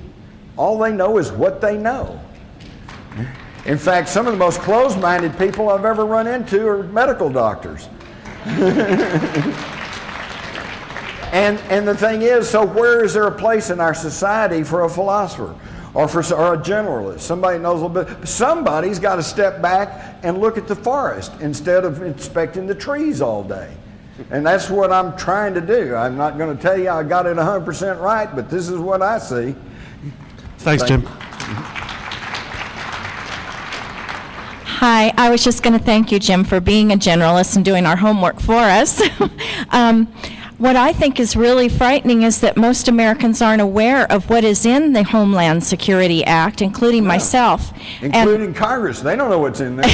All they know is what they know. In fact, some of the most closed-minded people I've ever run into are medical doctors. And the thing is, so where is there a place in our society for a philosopher? Or a generalist, somebody knows a little bit. Somebody's got to step back and look at the forest instead of inspecting the trees all day. And that's what I'm trying to do. I'm not going to tell you I got it 100% right, but this is what I see. Thanks, Jim. Hi, I was just going to thank you, Jim, for being a generalist and doing our homework for us. What I think is really frightening is that most Americans aren't aware of what is in the Homeland Security Act, including myself. Including Congress. They don't know what's in there.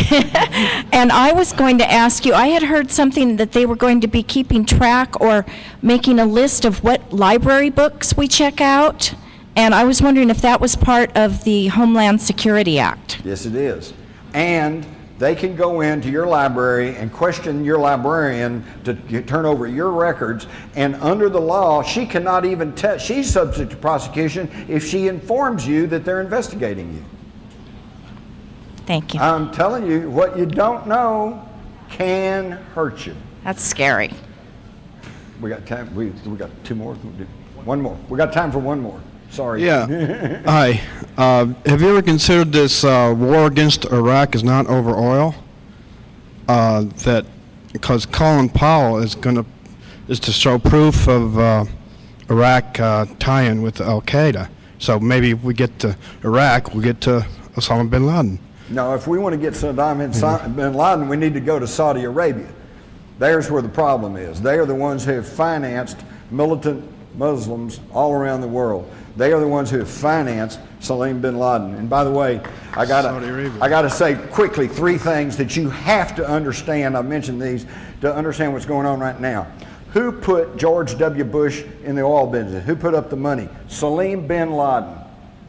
And I was going to ask you, I had heard something that they were going to be keeping track or making a list of what library books we check out, and I was wondering if that was part of the Homeland Security Act. Yes, it is. And they can go into your library and question your librarian to turn over your records, and under the law, she cannot even she's subject to prosecution if she informs you that they're investigating you. Thank you. I'm telling you, what you don't know can hurt you. That's scary. We got time. We got two more. One more. We got time for one more. Sorry. Yeah. Hi. Have you ever considered this war against Iraq is not over oil? That because Colin Powell is to show proof of Iraq tie-in with Al Qaeda. So maybe if we get to Iraq, we'll get to Osama bin Laden. No, if we want to get Saddam bin Laden, we need to go to Saudi Arabia. There's where the problem is. They are the ones who have financed militant Muslims all around the world. They are the ones who have financed Salim bin Laden. And by the way, I gotta say quickly three things that you have to understand. I've mentioned these to understand what's going on right now. Who put George W. Bush in the oil business? Who put up the money? Salim bin Laden,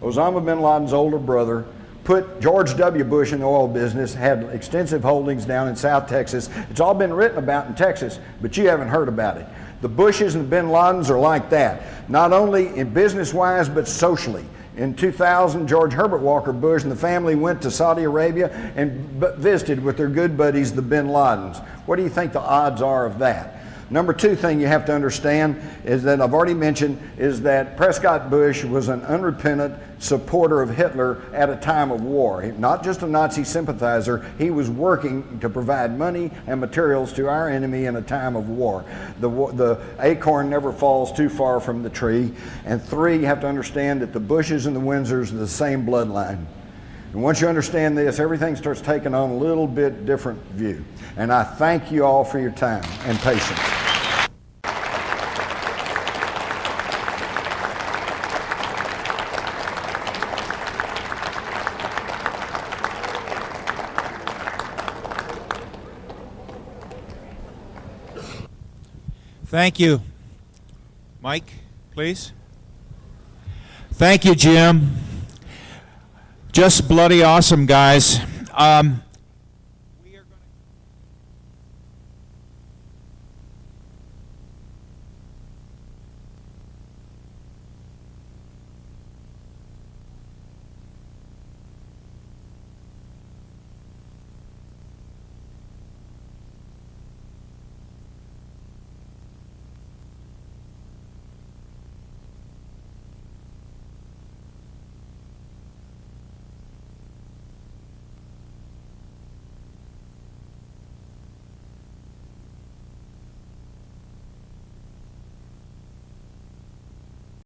Osama bin Laden's older brother, put George W. Bush in the oil business, had extensive holdings down in South Texas. It's all been written about in Texas, but you haven't heard about it. The Bushes and the bin Ladens are like that, not only in business-wise, but socially. In 2000, George Herbert Walker Bush and the family went to Saudi Arabia and visited with their good buddies, the bin Ladens. What do you think the odds are of that? Number two thing you have to understand is that I've already mentioned is that Prescott Bush was an unrepentant, supporter of Hitler at a time of war. Not just a Nazi sympathizer, he was working to provide money and materials to our enemy in a time of war. The acorn never falls too far from the tree. And 3, you have to understand that the Bushes and the Windsors are the same bloodline. And once you understand this, everything starts taking on a little bit different view. And I thank you all for your time and patience. Thank you. Mike, please. Thank you, Jim. Just bloody awesome, guys.